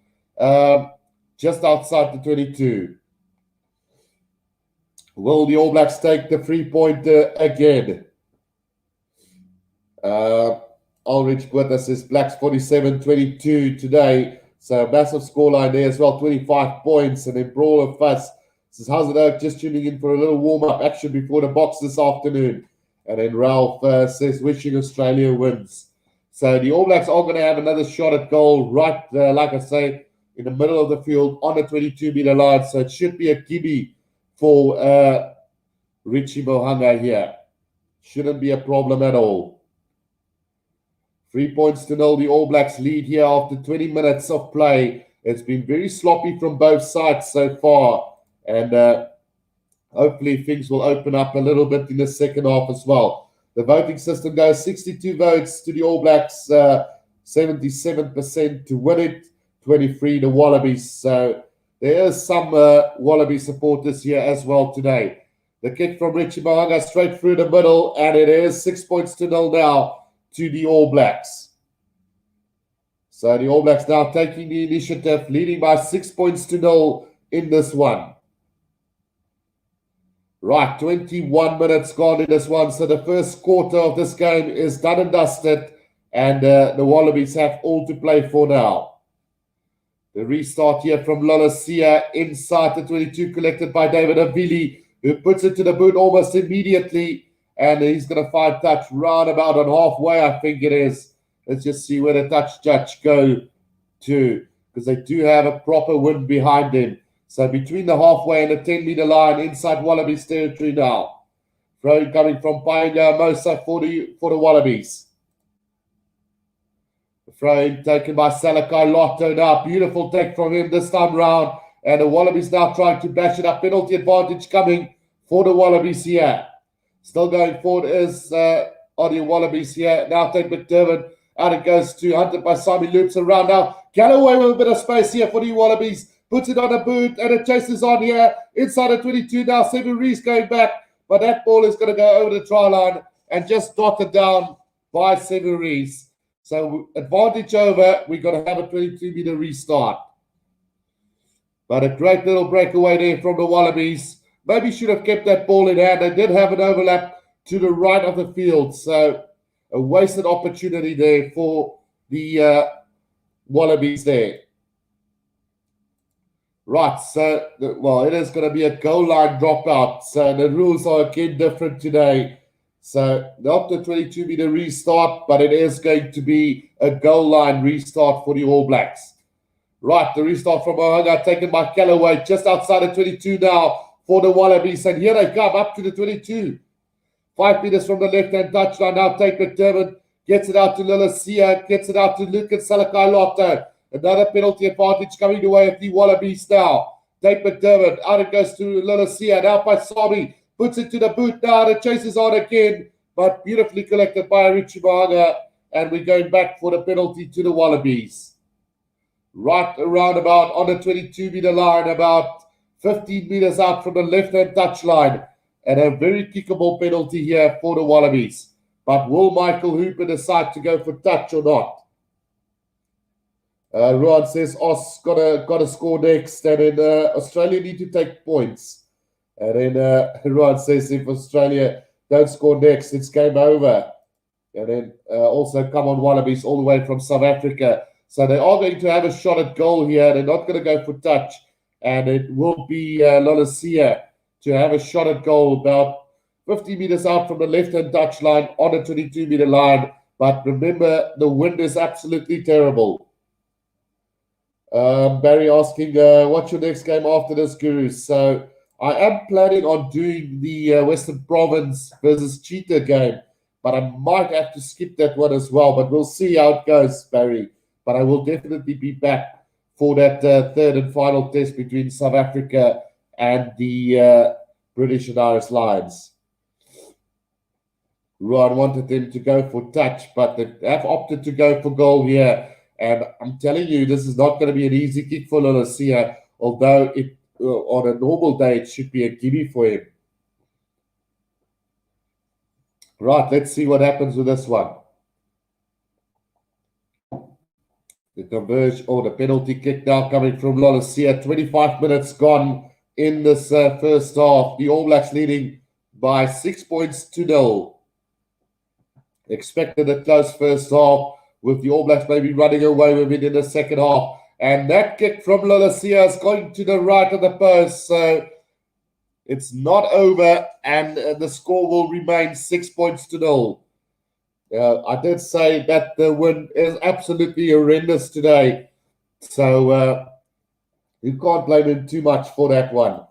just outside the 22. Will the All Blacks take the 3-pointer again? Ulrich with us is Blacks 47-22 today. So massive scoreline there as well, 25 points. And then Brawler Fuss says, how's it out? Just tuning in for a little warm-up action before the Boks this afternoon. And then Ralph says, wishing Australia wins. So the All Blacks are going to have another shot at goal right, like I say, in the middle of the field on the 22-meter line. So it should be a gimme for Richie Mo'unga here. Shouldn't be a problem at all. 3-0 the All Blacks lead here after 20 minutes of play. It's been very sloppy from both sides so far. And hopefully things will open up a little bit in the second half as well. The voting system goes 62 votes to the All Blacks, 77% to win it, 23 the Wallabies. So there is some Wallaby supporters here as well today. The kick from Richie Mo'unga straight through the middle, and it is 6-0 now to the All Blacks. So the All Blacks now taking the initiative, leading by 6-0 in this one. Right, 21 minutes gone in this one. So the first quarter of this game is done and dusted, and the Wallabies have all to play for now. The restart here from Lolasia inside the 22, collected by David Avili, who puts it to the boot almost immediately. And he's going to find touch round about on halfway, I think it is. Let's just see where the touch judge go to, because they do have a proper wind behind them. So between the halfway and the 10-meter line, inside Wallabies territory now. Throw coming from Painga Mosa for the Wallabies. The throw taken by Salakai Lotto now. Beautiful take from him this time round. And the Wallabies now trying to bash it up. Penalty advantage coming for the Wallabies here. Still going forward is Audio Wallabies here. Now take McDermott. Out it goes to Hunter by Simon, loops around now. Galloway with a bit of space here for the Wallabies. Puts it on a boot and it chases on here. Inside the 22 now. Seven Rees going back. But that ball is going to go over the try line and just dotted down by Seven Rees. So advantage over. We're going to have a 22-meter restart. But a great little breakaway there from the Wallabies. Maybe should have kept that ball in hand. They did have an overlap to the right of the field. So a wasted opportunity there for the Wallabies there. Right, so, well, it is going to be a goal line dropout. So the rules are again different today. So not the 22-meter restart, but it is going to be a goal line restart for the All Blacks. Right, the restart from Mo'unga taken by Callaway just outside the 22 now for the Wallabies. And here they come up to the 22. 5 meters from the left-hand touchline. Now take McDermott. Gets it out to Lolasia. Gets it out to Lucas Salakai Lotto. Another penalty advantage coming the way of the Wallabies now. Take McDermott. Out it goes to Lolasia. Now by Sabi. Puts it to the boot now. The chase is on again. But beautifully collected by Richie Mo'unga. And we're going back for the penalty to the Wallabies. Right around about on the 22-meter line. About 15 meters out from the left-hand touchline. And a very kickable penalty here for the Wallabies. But will Michael Hooper decide to go for touch or not? Ruan says Os got to score next. And then Australia need to take points. And then Ruan says if Australia don't score next, it's game over. And then also come on Wallabies all the way from South Africa. So they are going to have a shot at goal here. They're not going to go for touch. And it will be Lolasia to have a shot at goal about 50 meters out from the left-hand touchline on the 22-meter line. But remember, the wind is absolutely terrible. Barry asking, what's your next game after this, Guru? So I am planning on doing the Western Province versus Cheetah game, but I might have to skip that one as well. But we'll see how it goes, Barry. But I will definitely be back for that third and final test between South Africa and the British and Irish Lions. Ruan wanted them to go for touch, but they have opted to go for goal here. And I'm telling you, this is not going to be an easy kick for Lolasia, although it on a normal day, it should be a gimme for him. Right, let's see what happens with this one. The conversion or the penalty kick now coming from Lolasia. 25 minutes gone in this first half. The All Blacks leading by 6 points to 0. Expected a close first half with the All Blacks maybe running away with it in the second half. And that kick from Lolasia is going to the right of the post. So it's not over, and the score will remain 6 points to 0. I did say that the wind is absolutely horrendous today. So you can't blame him too much for that one.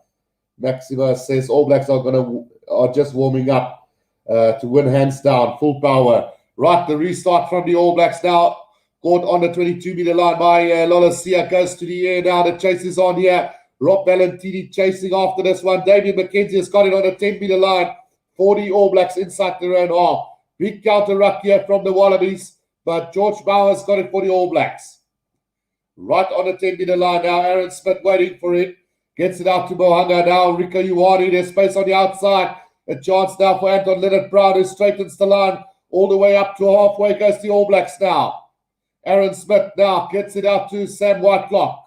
Maximo says All Blacks are just warming up to win hands down, full power. Right, the restart from the All Blacks now. Caught on the 22-meter line by Lolasia. Goes to the air now. The chase is on here. Rob Valentini chasing after this one. David McKenzie has got it on the 10-meter line for the All Blacks inside their own half. Big counter ruck here from the Wallabies, but George Bauer's got it for the All Blacks. Right on the 10-meter line now. Aaron Smith waiting for it. Gets it out to Mohanga now. Rico Ioane, there's space on the outside. A chance now for Anton Leonard-Brown, who straightens the line all the way up to halfway. Goes the All Blacks now. Aaron Smith now gets it out to Sam Whitelock.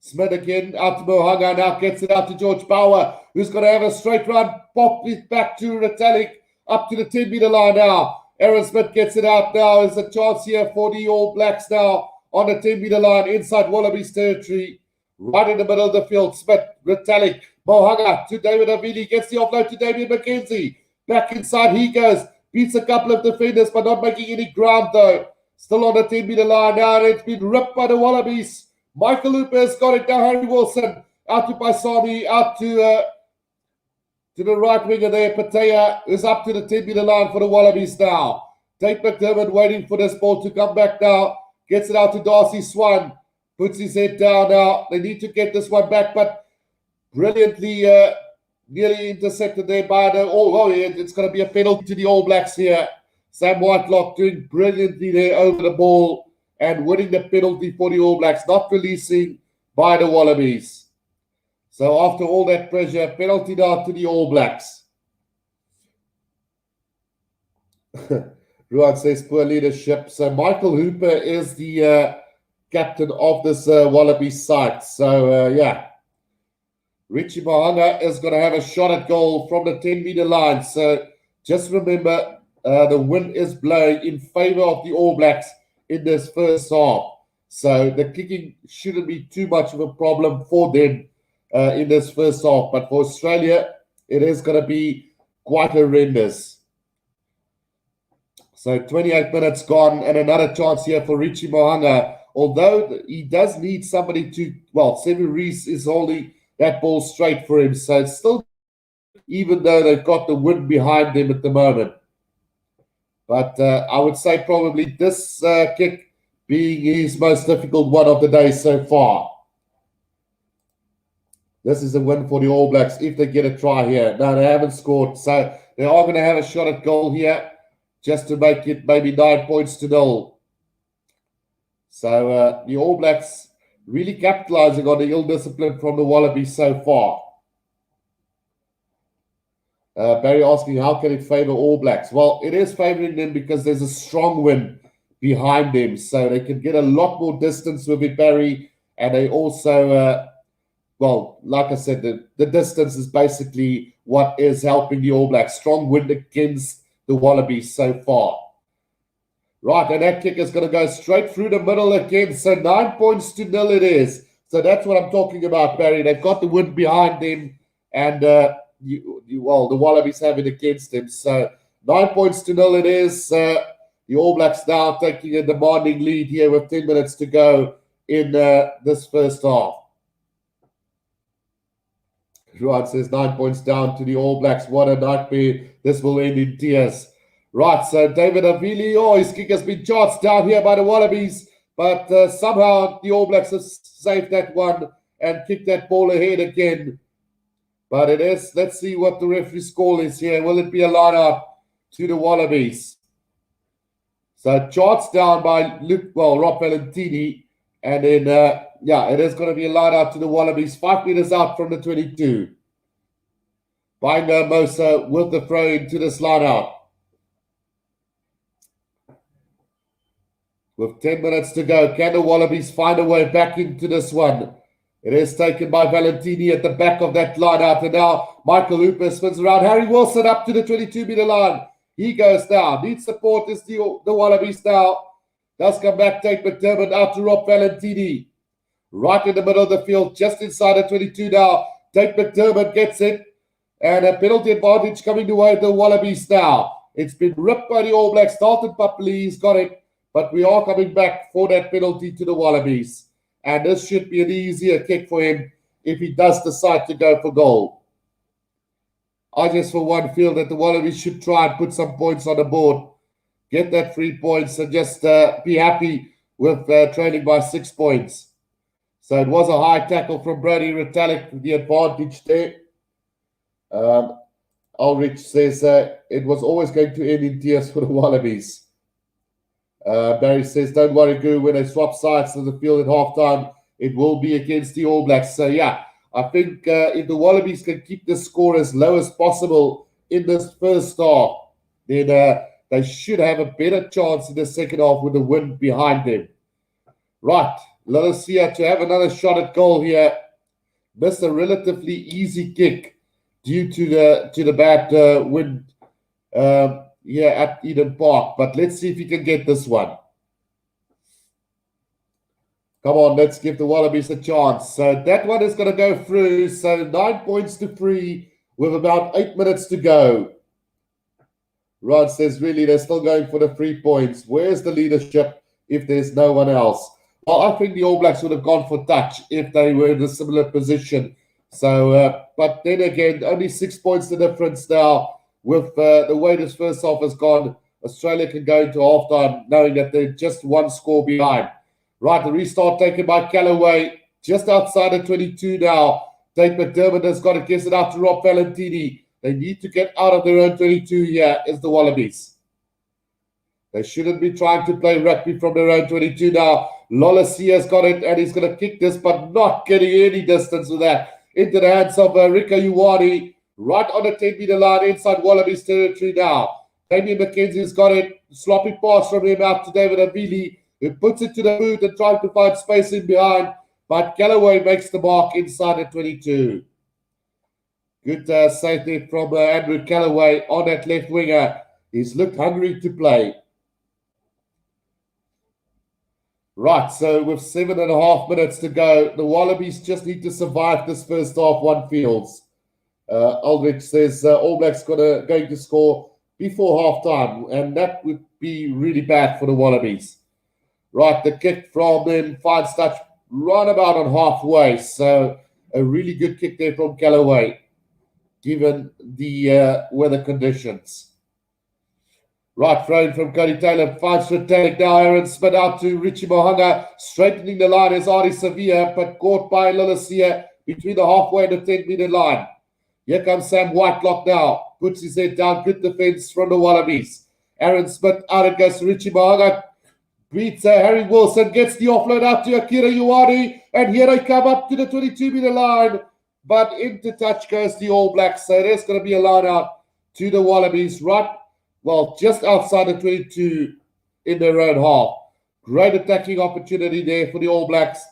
Smith again out to Mohanga, now gets it out to George Bauer, who's going to have a straight run. Pop it back to Retallick, up to the 10-meter line now. Aaron Smith gets it out now. There's a chance here for the All Blacks now on the 10-meter line inside Wallabies territory. Right in the middle of the field, Smith, Retallick, Mohanga to David Avili, gets the offload to David McKenzie. Back inside he goes, beats a couple of defenders but not making any ground though. Still on the 10-meter line now, and it's been ripped by the Wallabies. Michael Hooper has got it down. Harry Wilson out to Paisami, out to the right winger there. Patea is up to the 10-meter line for the Wallabies now. Tate McDermott waiting for this ball to come back now. Gets it out to Darcy Swan. Puts his head down now. They need to get this one back, but brilliantly nearly intercepted there by the... Oh, yeah, it's going to be a penalty to the All Blacks here. Sam Whitelock doing brilliantly there over the ball and winning the penalty for the All Blacks, not releasing by the Wallabies. So after all that pressure, penalty now to the All Blacks. Ruan says poor leadership. So Michael Hooper is the captain of this Wallabies side. So, yeah. Richie Mohanga is going to have a shot at goal from the 10-meter line. So just remember, the wind is blowing in favor of the All Blacks in this first half. So the kicking shouldn't be too much of a problem for them in this first half. But for Australia, it is going to be quite horrendous. So 28 minutes gone and another chance here for Richie Mohanga. Although he does need somebody to... Well, Sevu Reece is holding that ball straight for him. So it's still... Even though they've got the wind behind them at the moment. But I would say probably this kick being his most difficult one of the day so far. This is a win for the All Blacks if they get a try here. No, they haven't scored. So they are going to have a shot at goal here just to make it maybe 9 points to 0. So the All Blacks really capitalizing on the ill discipline from the Wallabies so far. Barry asking, how can it favor All Blacks? Well, it is favoring them because there's a strong wind behind them. So they can get a lot more distance with it, Barry. And they also, well, like I said, the distance is basically what is helping the All Blacks. Strong wind against the Wallabies so far. Right, and that kick is going to go straight through the middle again. So 9 points to 0 it is. So that's what I'm talking about, Barry. They've got the wind behind them. And... well, the Wallabies have it against them. So 9 points to 0 it is. The All Blacks now taking a demanding lead here with 10 minutes to go in this first half. Ruan says 9 points down to the All Blacks. What a nightmare. This will end in tears. Right, so David Avili, his kick has been charged down here by the Wallabies. But somehow the All Blacks have saved that one and kicked that ball ahead again. But it is, let's see what the referee's call is here. Will it be a line up to the Wallabies? So charts down by Rob Valentini. And then, it is going to be a line out to the Wallabies. 5 meters out from the 22. Bainga Mosa with the throw into this line out. With 10 minutes to go, can the Wallabies find a way back into this one? It is taken by Valentini at the back of that line out. And now Michael Hooper spins around. Harry Wilson up to the 22-meter line. He goes down. Needs support is the Wallabies now. Does come back, Tate McDermott out to Rob Valentini. Right in the middle of the field, just inside the 22 now. Tate McDermott gets it. And a penalty advantage coming the way of the Wallabies now. It's been ripped by the All Blacks. Dalton Papali, he's got it. But we are coming back for that penalty to the Wallabies. And this should be an easier kick for him if he does decide to go for goal. I just for one feel that the Wallabies should try and put some points on the board. Get that 3 points and just be happy with trailing by 6 points. So it was a high tackle from Brody Retallick with the advantage there. Ulrich says it was always going to end in tears for the Wallabies. Barry says, don't worry, Guru, when they swap sides of the field at halftime, it will be against the All Blacks. So, yeah, I think if the Wallabies can keep the score as low as possible in this first half, then they should have a better chance in the second half with the wind behind them. Right, let us see to have another shot at goal here. Missed a relatively easy kick due to the bad wind here at Eden Park. But let's see if he can get this one. Come on, let's give the Wallabies a chance. So that one is going to go through. So 9 points to 3 with about 8 minutes to go. Rod says, really, they're still going for the 3 points. Where's the leadership if there's no one else? Well, I think the All Blacks would have gone for touch if they were in a similar position. So, but then again, only 6 points the difference now. With the way this first half has gone, Australia can go into halftime knowing that they're just one score behind. Right, the restart taken by Callaway, just outside the 22 now. Tate McDermott has got to guess it out to Rob Valentini. They need to get out of their own 22 here as the Wallabies. They shouldn't be trying to play rugby from their own 22 now. Lolasi has got it, and he's going to kick this, but not getting any distance with that. Into the hands of Rika Uwani. Right on the 10-meter line inside Wallabies territory now. Damien McKenzie's got it. Sloppy pass from him out to David Avili, who puts it to the boot and trying to find space in behind. But Callaway makes the mark inside the 22. Good save there from Andrew Callaway on that left winger. He's looked hungry to play. Right, so with 7.5 minutes to go, the Wallabies just need to survive this first half one fields. Aldrich says All Blacks going to score before half-time, and that would be really bad for the Wallabies. Right, the kick from them finds touch right about on halfway, so a really good kick there from Callaway, given the weather conditions. Right, thrown from Cody Taylor, finds Retallick now, Aaron Smith out to Richie Mohanga, straightening the line is Ari Sevilla, but caught by Lalasia between the halfway and the 10-meter line. Here comes Sam Whitelock now. Puts his head down. Good defense from the Wallabies. Aaron Smith out it goes to Richie Mohanga. Beats Harry Wilson. Gets the offload out to Akira Ioane. And here they come up to the 22-meter line. But into touch goes the All Blacks. So there's going to be a line out to the Wallabies. Right, well, just outside the 22 in their own half. Great attacking opportunity there for the All Blacks.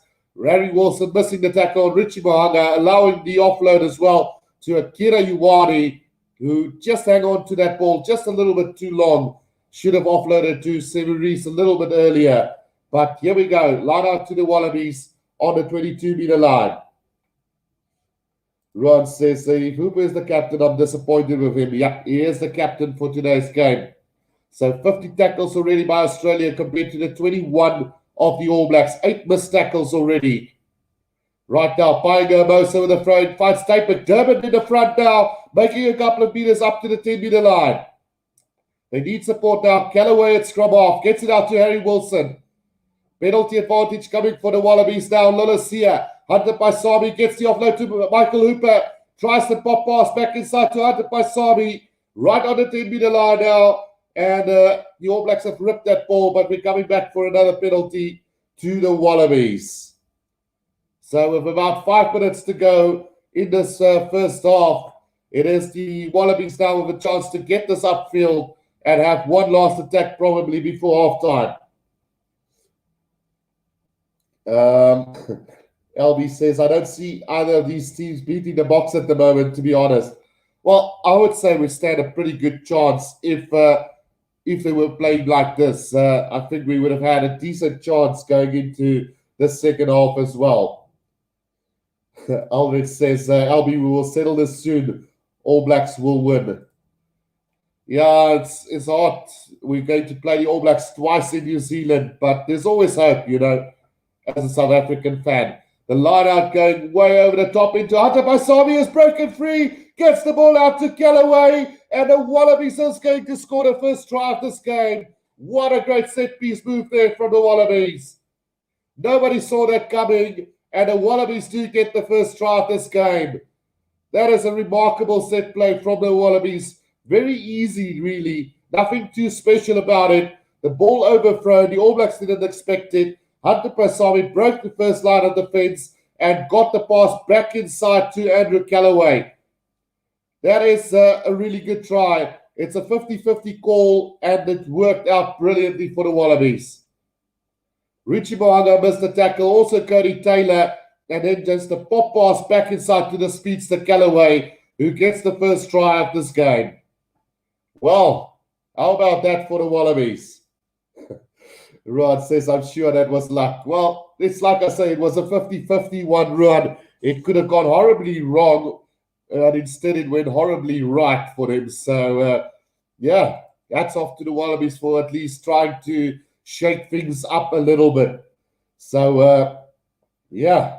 Harry Wilson missing the tackle. Richie Mohanga allowing the offload as well to Akira Ioane, who just hang on to that ball just a little bit too long. Should have offloaded to Severis a little bit earlier. But here we go. Line out to the Wallabies on the 22-meter line. Ron says, if Hooper is the captain, I'm disappointed with him. Yeah, he is the captain for today's game. So 50 tackles already by Australia compared to the 21 of the All Blacks. 8 missed tackles already. Right now, Paiga Mosa with a throw in, fights Tate McDermott in the front now, making a couple of meters up to the 10-meter line. They need support now. Callaway at scrum-off, gets it out to Harry Wilson. Penalty advantage coming for the Wallabies now. Lolasia, Hunter Paisami gets the offload to Michael Hooper, tries to pop pass back inside to Hunter Paisami, right on the 10-meter line now. And the All Blacks have ripped that ball, but we're coming back for another penalty to the Wallabies. So with about 5 minutes to go in this first half, it is the Wallabies now with a chance to get this upfield and have one last attack probably before halftime. Um, LB says, I don't see either of these teams beating the Boks at the moment, to be honest. Well, I would say we stand a pretty good chance if they were playing like this. I think we would have had a decent chance going into the second half as well. Aldrich says, LB, we will settle this soon. All Blacks will win. Yeah, it's hard. We're going to play the All Blacks twice in New Zealand, but there's always hope, as a South African fan. The line out going way over the top into Hunter Basami is broken free, gets the ball out to Callaway, and the Wallabies is going to score the first try of this game. What a great set-piece move there from the Wallabies. Nobody saw that coming, and the Wallabies do get the first try of this game. That is a remarkable set play from the Wallabies. Very easy, really. Nothing too special about it. The ball overthrown. The All Blacks didn't expect it. Hunter Pasami broke the first line of defense and got the pass back inside to Andrew Callaway. That is a really good try. It's a 50-50 call, and it worked out brilliantly for the Wallabies. Richie Mo'unga missed the tackle. Also Cody Taylor. And then just a pop pass back inside to the speedster Callaway, who gets the first try of this game. Well, how about that for the Wallabies? Rod says, I'm sure that was luck. Well, it's like I say, it was a 50-50 one run. It could have gone horribly wrong, and instead it went horribly right for them. So, yeah, hats off to the Wallabies for at least trying to shake things up a little bit. So, yeah.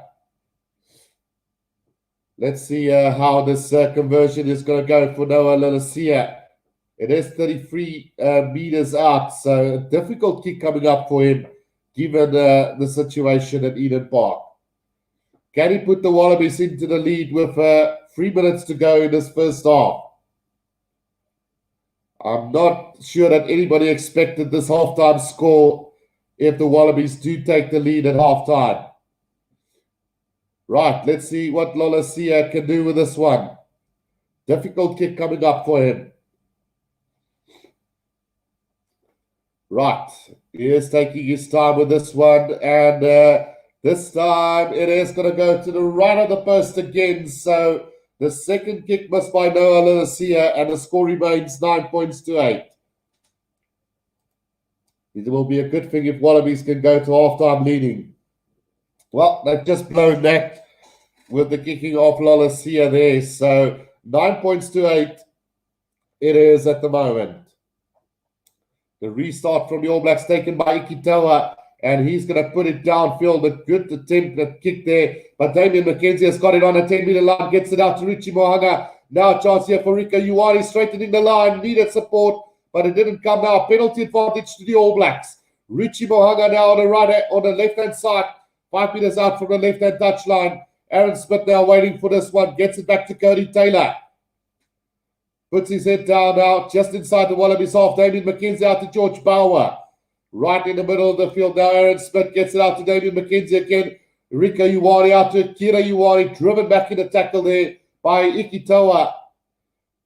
Let's see how this conversion is going to go for Noah Lalasia. It is 33 meters out, so a difficult kick coming up for him, given the situation at Eden Park. Can he put the Wallabies into the lead with 3 minutes to go in this first half? I'm not sure that anybody expected this halftime score if the Wallabies do take the lead at halftime. Right, let's see what Lolasia can do with this one. Difficult kick coming up for him. Right, he is taking his time with this one, and this time it is going to go to the right of the post again. So the second kick missed by Noah Lolasia, and the score remains 9 points to 8. It will be a good thing if Wallabies can go to halftime leading. Well, they've just blown that with the kicking off Lolasia there. So 9 points to 8 it is at the moment. The restart from the All Blacks taken by Ikitoa, and he's going to put it downfield. A good attempt at kick there, but Damian McKenzie has got it on a 10-meter line, gets it out to Richie Mo'unga. Now a chance here for Rika Ioane, straightening the line, needed support, but it didn't come now. Penalty advantage to the All Blacks. Richie Mo'unga now on the left-hand side, 5 meters out from the left-hand touchline. Aaron Smith now waiting for this one, gets it back to Cody Taylor. Puts his head down now, just inside the Wallabies half. Damien McKenzie out to George Bauer. Right in the middle of the field now, Aaron Smith gets it out to Damien McKenzie again. Rika Ioane out to Kira Ioane, driven back in the tackle there by Ikitoa.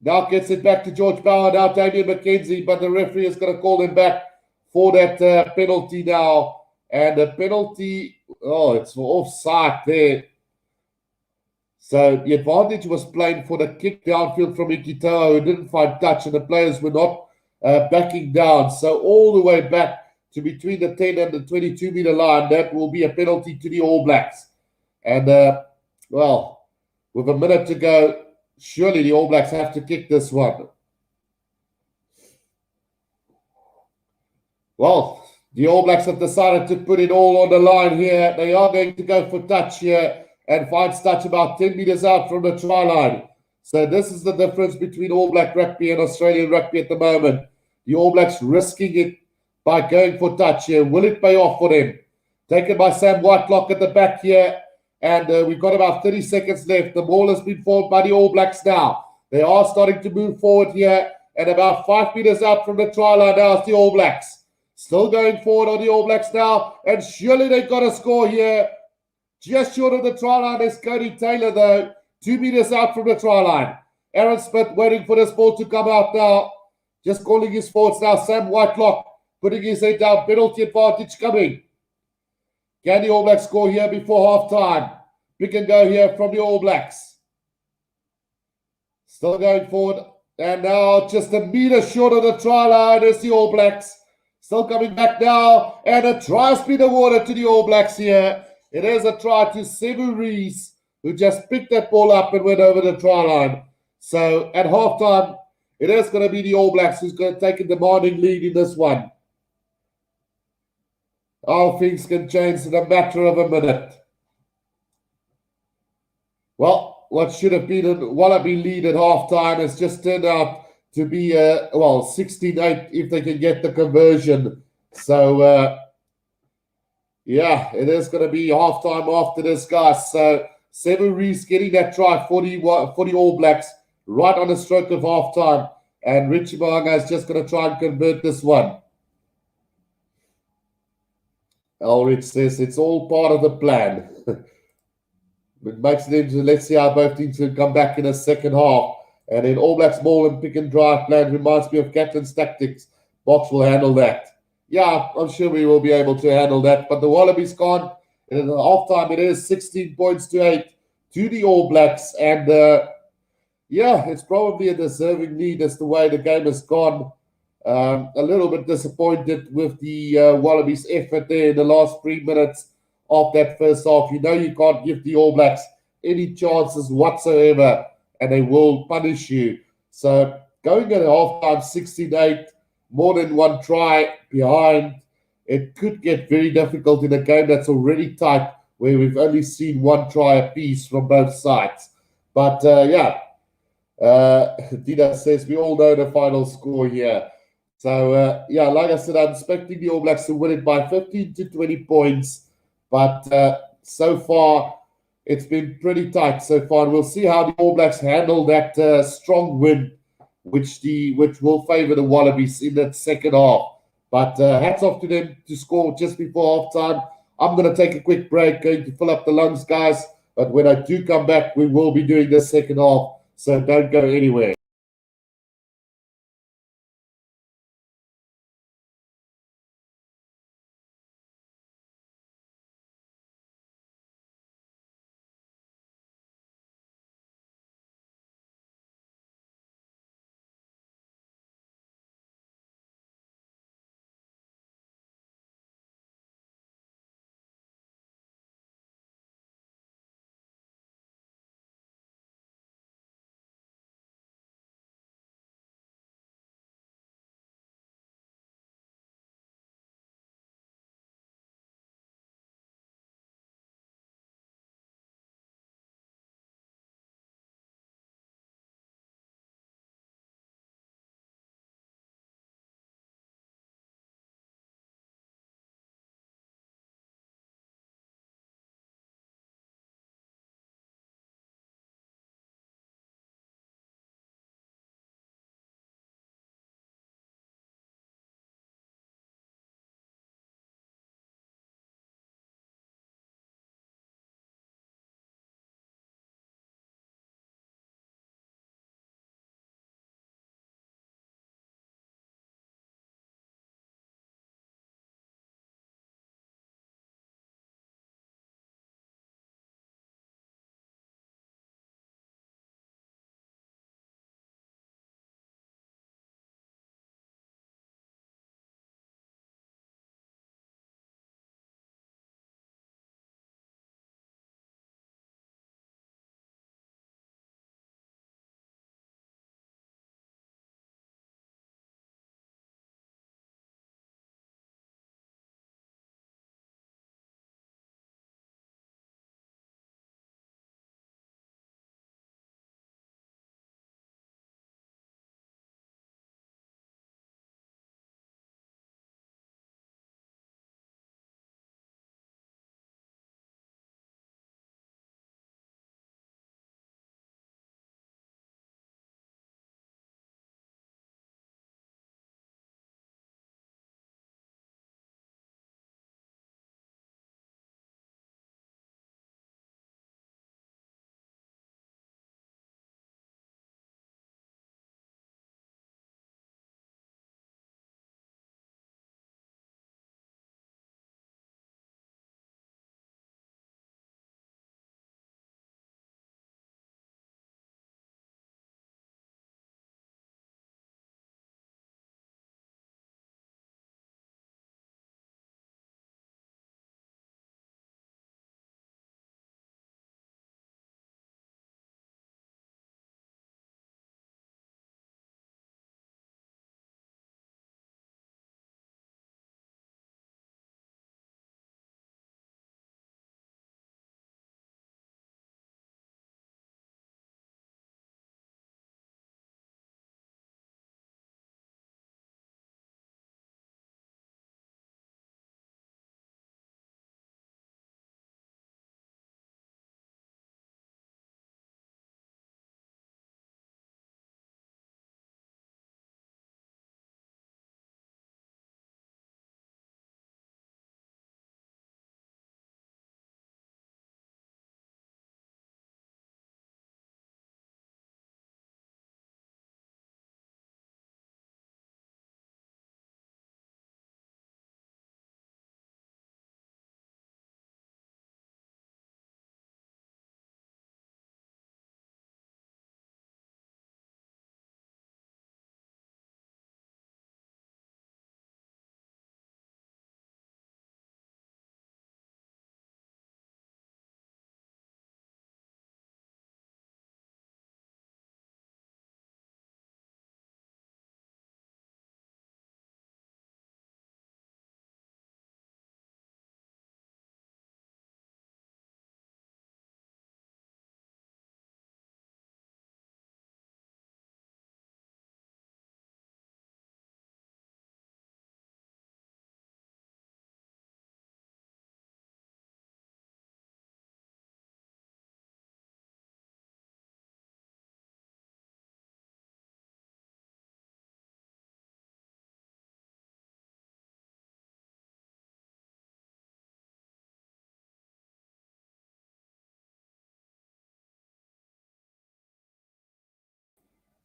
Now gets it back to George Bauer, now Damien McKenzie, but the referee is going to call him back for that penalty now. And the penalty, it's for offside there. So the advantage was playing for the kick downfield from Ikitoa, who didn't find touch, and the players were not backing down. So all the way back to between the 10 and the 22-meter line, that will be a penalty to the All Blacks. And, with a minute to go, surely the All Blacks have to kick this one. Well, the All Blacks have decided to put it all on the line here. They are going to go for touch here, and finds touch about 10 meters out from the try line. So this is the difference between All Black rugby and Australian rugby at the moment. The All Blacks risking it by going for touch here. Will it pay off for them? Taken by Sam Whitelock at the back here. And we've got about 30 seconds left. The ball has been forward by the All Blacks now. They are starting to move forward here. And about 5 meters out from the try line now is the All Blacks. Still going forward on the All Blacks now. And surely they've got a score here. Just short of the try line is Cody Taylor, though. 2 meters out from the try line. Aaron Smith waiting for this ball to come out now. Just calling his forwards now. Sam Whitelock putting his head down. Penalty advantage coming. Can the All Blacks score here before half-time? Pick and go here from the All Blacks. Still going forward. And now just a meter short of the try line is the All Blacks. Still coming back now. And a try has been awarded to the All Blacks here. It is a try to Sevu Rees, who just picked that ball up and went over the try line. So at halftime, it is going to be the All Blacks who's going to take a demanding lead in this one. All things can change in a matter of a minute. Well, what should have been a Wallaby lead at halftime has just turned out to be, 16-8 if they can get the conversion. So, yeah, it is going to be halftime after this, guys. So, Sevu Rees getting that try for the All Blacks right on the stroke of halftime. And Richie Mo'unga is just going to try and convert this one. Ulrich says it's all part of the plan. It makes it into, let's see how both teams can come back in the second half. And then All Blacks ball and pick and drive plan reminds me of Gatlin's tactics. Boks will handle that. Yeah, I'm sure we will be able to handle that. But the Wallabies can't. And at the halftime, it is 16 points to 8 to the All Blacks. And yeah, it's probably a deserving lead as the way the game has gone. A little bit disappointed with the Wallabies' effort there in the last 3 minutes of that first half. You know you can't give the All Blacks any chances whatsoever, and they will punish you. So going at halftime 16-8, more than one try behind, it could get very difficult in a game that's already tight, where we've only seen one try apiece from both sides. But yeah, Dina says we all know the final score here. So yeah, like I said, I'm expecting the All Blacks to win it by 15 to 20 points. But so far, it's been pretty tight so far. And we'll see how the All Blacks handle that strong win, which will favour the Wallabies in that second half. But hats off to them to score just before halftime. I'm going to take a quick break, going to fill up the lungs, guys. But when I do come back, we will be doing the second half. So don't go anywhere.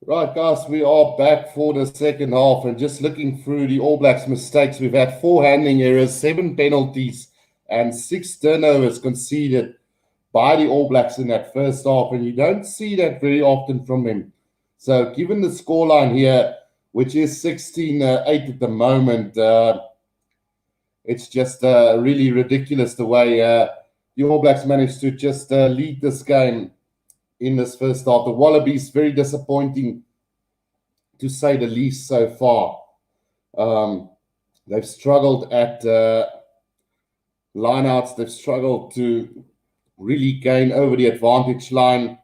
Right, guys, we are back for the second half, and just looking through the All Blacks mistakes, we've had 4 handling errors, 7 penalties, and 6 turnovers conceded by the All Blacks in that first half, and you don't see that very often from them. So, given the scoreline here, which is 16-8 at the moment, it's just really ridiculous the way the All Blacks managed to just lead this game in this first half. The Wallabies, very disappointing to say the least so far. They've struggled at lineouts. They've struggled to really gain over the advantage line.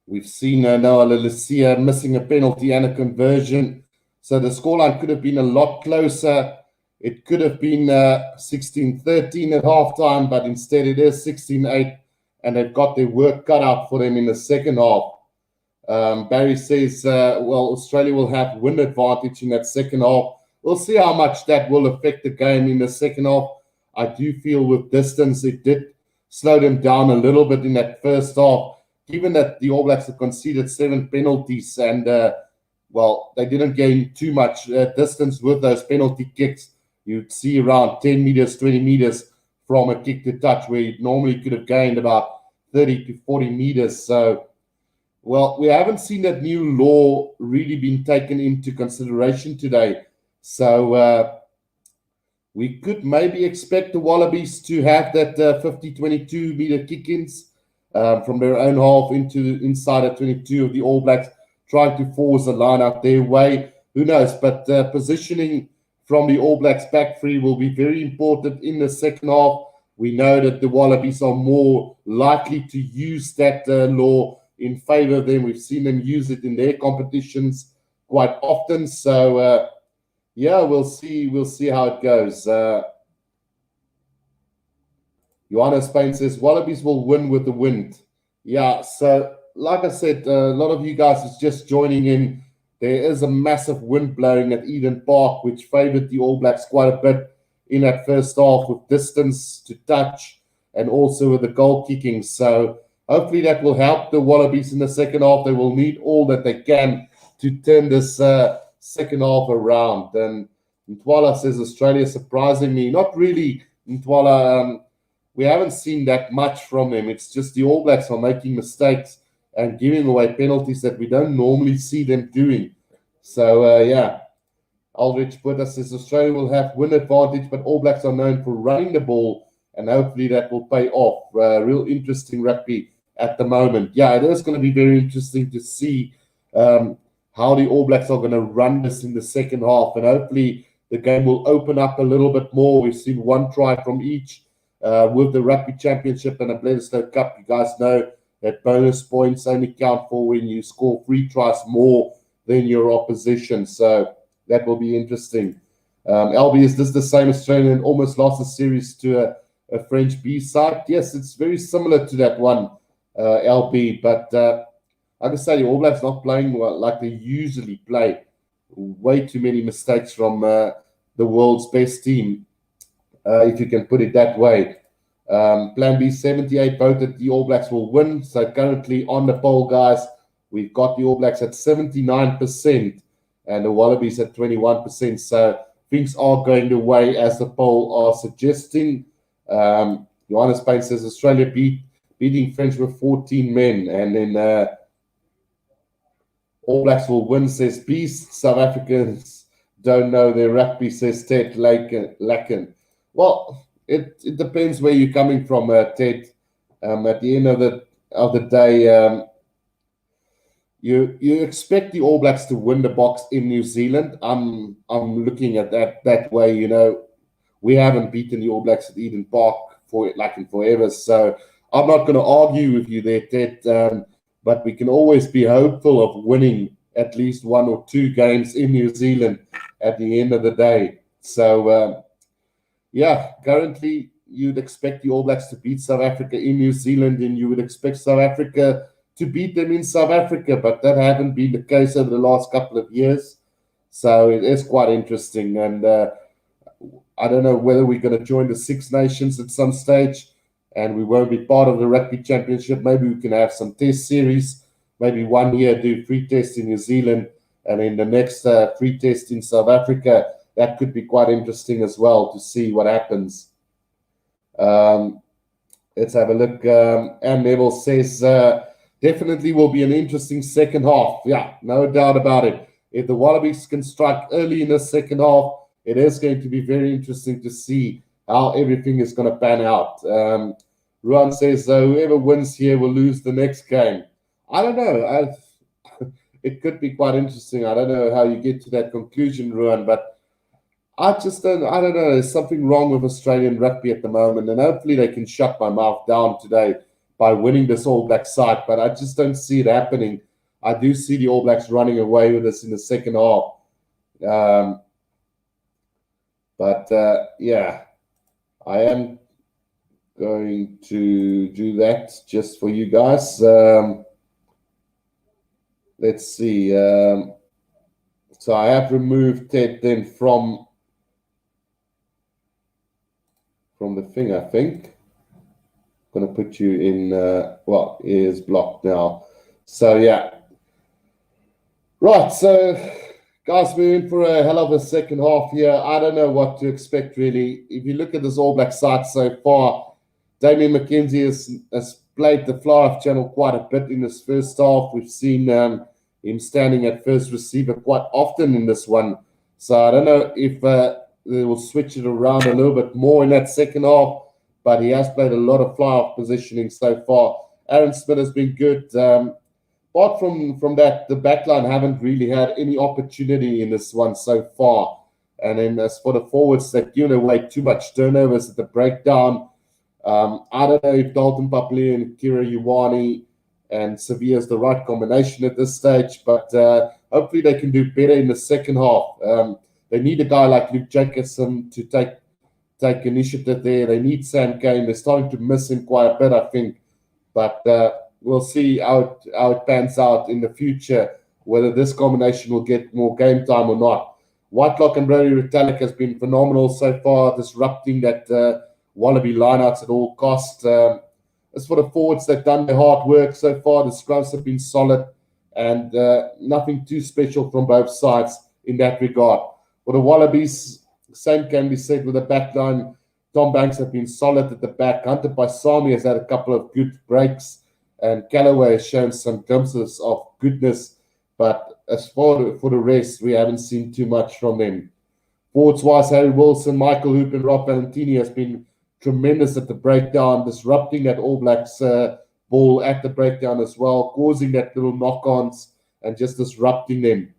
We've seen Noah Lalesia missing a penalty and a conversion. So the scoreline could have been a lot closer. It could have been 16-13 at halftime, but instead it is 16-8, and they've got their work cut out for them in the second half. Barry says, well, Australia will have wind advantage in that second half. We'll see how much that will affect the game in the second half. I do feel with distance, it did slow them down a little bit in that first half, given that the All Blacks have conceded 7 penalties and, well, they didn't gain too much distance with those penalty kicks. You'd see around 10 meters, 20 meters from a kick to touch, where you normally could have gained about 30 to 40 meters. So, well, we haven't seen that new law really being taken into consideration today. So we could maybe expect the Wallabies to have that 50-22 meter kick-ins from their own half into inside of 22 of the All Blacks, trying to force a line out their way. Who knows? But positioning from the All Blacks back three will be very important in the second half. We know that the Wallabies are more likely to use that law in favor of them. We've seen them use it in their competitions quite often. So, yeah, we'll see. We'll see how it goes. Johanna Spain says Wallabies will win with the wind. Yeah, so like I said, a lot of you guys is just joining in. There is a massive wind blowing at Eden Park, which favoured the All Blacks quite a bit in that first half with distance to touch and also with the goal kicking. So hopefully that will help the Wallabies in the second half. They will need all that they can to turn this second half around. And Ntwala says Australia surprising me. Not really, Ntwala. We haven't seen that much from them. It's just the All Blacks are making mistakes and giving away penalties that we don't normally see them doing. So, yeah. Aldrich Putter says Australia will have win advantage, but All Blacks are known for running the ball, and hopefully that will pay off. Real interesting rugby at the moment. Yeah, it is going to be very interesting to see how the All Blacks are going to run this in the second half, and hopefully the game will open up a little bit more. We've seen 1 try from each with the Rugby Championship and the Bledisloe Cup. You guys know that bonus points only count for when you score 3 tries more than your opposition. So that will be interesting. LB, is this the same Australian almost lost a series to a French B side? Yes, it's very similar to that one, LB. But like I say, the All Blacks not playing like they usually play. Way too many mistakes from the world's best team, if you can put it that way. Plan B 78 voted the All Blacks will win. So currently on the poll, guys, we've got the All Blacks at 79% and the Wallabies at 21%. So things are going the way as the poll are suggesting. Johannes Payne says Australia beating French with 14 men. And then All Blacks will win, says Beast. South Africans don't know their rugby, says Ted Lacken. Well, it depends where you're coming from, Ted. At the end of the day, you expect the All Blacks to win the Boks in New Zealand. I'm looking at that way. You know, we haven't beaten the All Blacks at Eden Park in forever. So I'm not going to argue with you there, Ted. But we can always be hopeful of winning at least 1 or 2 games in New Zealand at the end of the day. So. Yeah, currently you'd expect the All Blacks to beat South Africa in New Zealand, and you would expect South Africa to beat them in South Africa, but that hasn't been the case over the last couple of years. So it is quite interesting, and I don't know whether we're going to join the Six Nations at some stage, and we won't be part of the Rugby Championship. Maybe we can have some test series maybe 1 year do free test in New Zealand, and in the next free test in South Africa. That could be quite interesting as well to see what happens. Let's have a look. Anne Neville says, definitely will be an interesting second half. Yeah, no doubt about it. If the Wallabies can strike early in the second half, it is going to be very interesting to see how everything is going to pan out. Ruan says, whoever wins here will lose the next game. I don't know. It could be quite interesting. I don't know how you get to that conclusion, Ruan, but I don't know. There's something wrong with Australian rugby at the moment, and hopefully they can shut my mouth down today by winning this All Black side, but I just don't see it happening. I do see the All Blacks running away with us in the second half. Yeah, I am going to do that just for you guys. Let's see. So I have removed Ted then from the thing, I think. I'm going to put you in, well, it is blocked now. So, yeah. Right, so, guys, we're in for a hell of a second half here. I don't know what to expect, really. If you look at this All Black side so far, Damien McKenzie has played the fly-off channel quite a bit in this first half. We've seen him standing at first receiver quite often in this one. So I don't know if they will switch it around a little bit more in that second half, but he has played a lot of fly-off positioning so far. Aaron Smith has been good. Apart from that, the backline haven't really had any opportunity in this one so far. And then as for the forwards, they've given away too much turnovers at the breakdown. I don't know if Dalton Papali and Kira Ioane and Sevilla is the right combination at this stage, but hopefully they can do better in the second half. They need a guy like Luke Jacobson to take initiative there. They need Sam Cane. They're starting to miss him quite a bit, I think. But we'll see how it pans out in the future, whether this combination will get more game time or not. Whitelock and Brody Retallick has been phenomenal so far, disrupting that Wallaby lineouts at all costs. As for the forwards, they've done their hard work so far. The scrums have been solid and nothing too special from both sides in that regard. For the Wallabies, same can be said with the back line. Tom Banks have been solid at the back. Hunter Paisami has had a couple of good breaks, and Callaway has shown some glimpses of goodness. But as for the rest, we haven't seen too much from them. Forwards-wise, Harry Wilson, Michael Hoop, and Rob Valentini has been tremendous at the breakdown, disrupting that All Blacks ball at the breakdown as well, causing that little knock-ons and just disrupting them.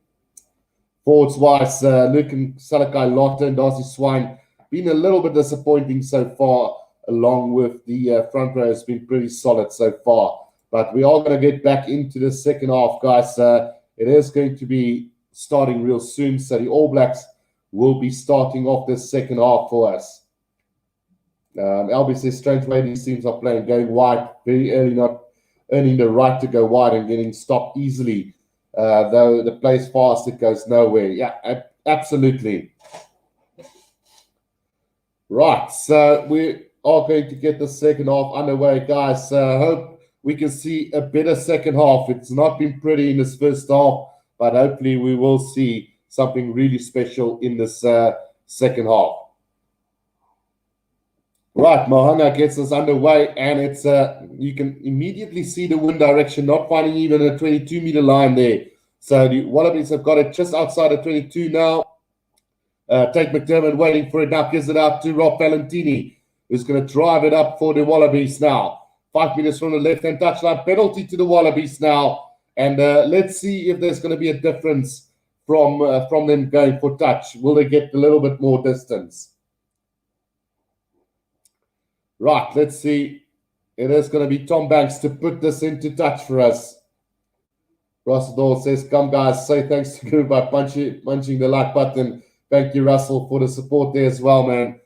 Forwards-wise, Luke and Salakai Lotta and Darcy Swine been a little bit disappointing so far, along with the front row has been pretty solid so far. But we are going to get back into the second half, guys. It is going to be starting real soon, so the All Blacks will be starting off this second half for us. Albie says, strange way these teams are playing, going wide very early, not earning the right to go wide and getting stopped easily. Though the play's fast, it goes nowhere. Yeah, absolutely. Right, so we are going to get the second half underway, guys. Hope we can see a better second half. It's not been pretty in this first half, but hopefully we will see something really special in this second half. Right, Mohanga gets us underway, and it's you can immediately see the wind direction, not finding even a 22-meter line there. So the Wallabies have got it just outside of 22 now. Tate McDermott waiting for it now, gives it out to Rob Valentini, who's going to drive it up for the Wallabies now. 5 meters from the left-hand touchline, penalty to the Wallabies now. And let's see if there's going to be a difference from them going for touch. Will they get a little bit more distance? Right, let's see. It is going to be Tom Banks to put this into touch for us. Russell says, come guys, say thanks to Guru by punching the like button. Thank you, Russell, for the support there as well, man.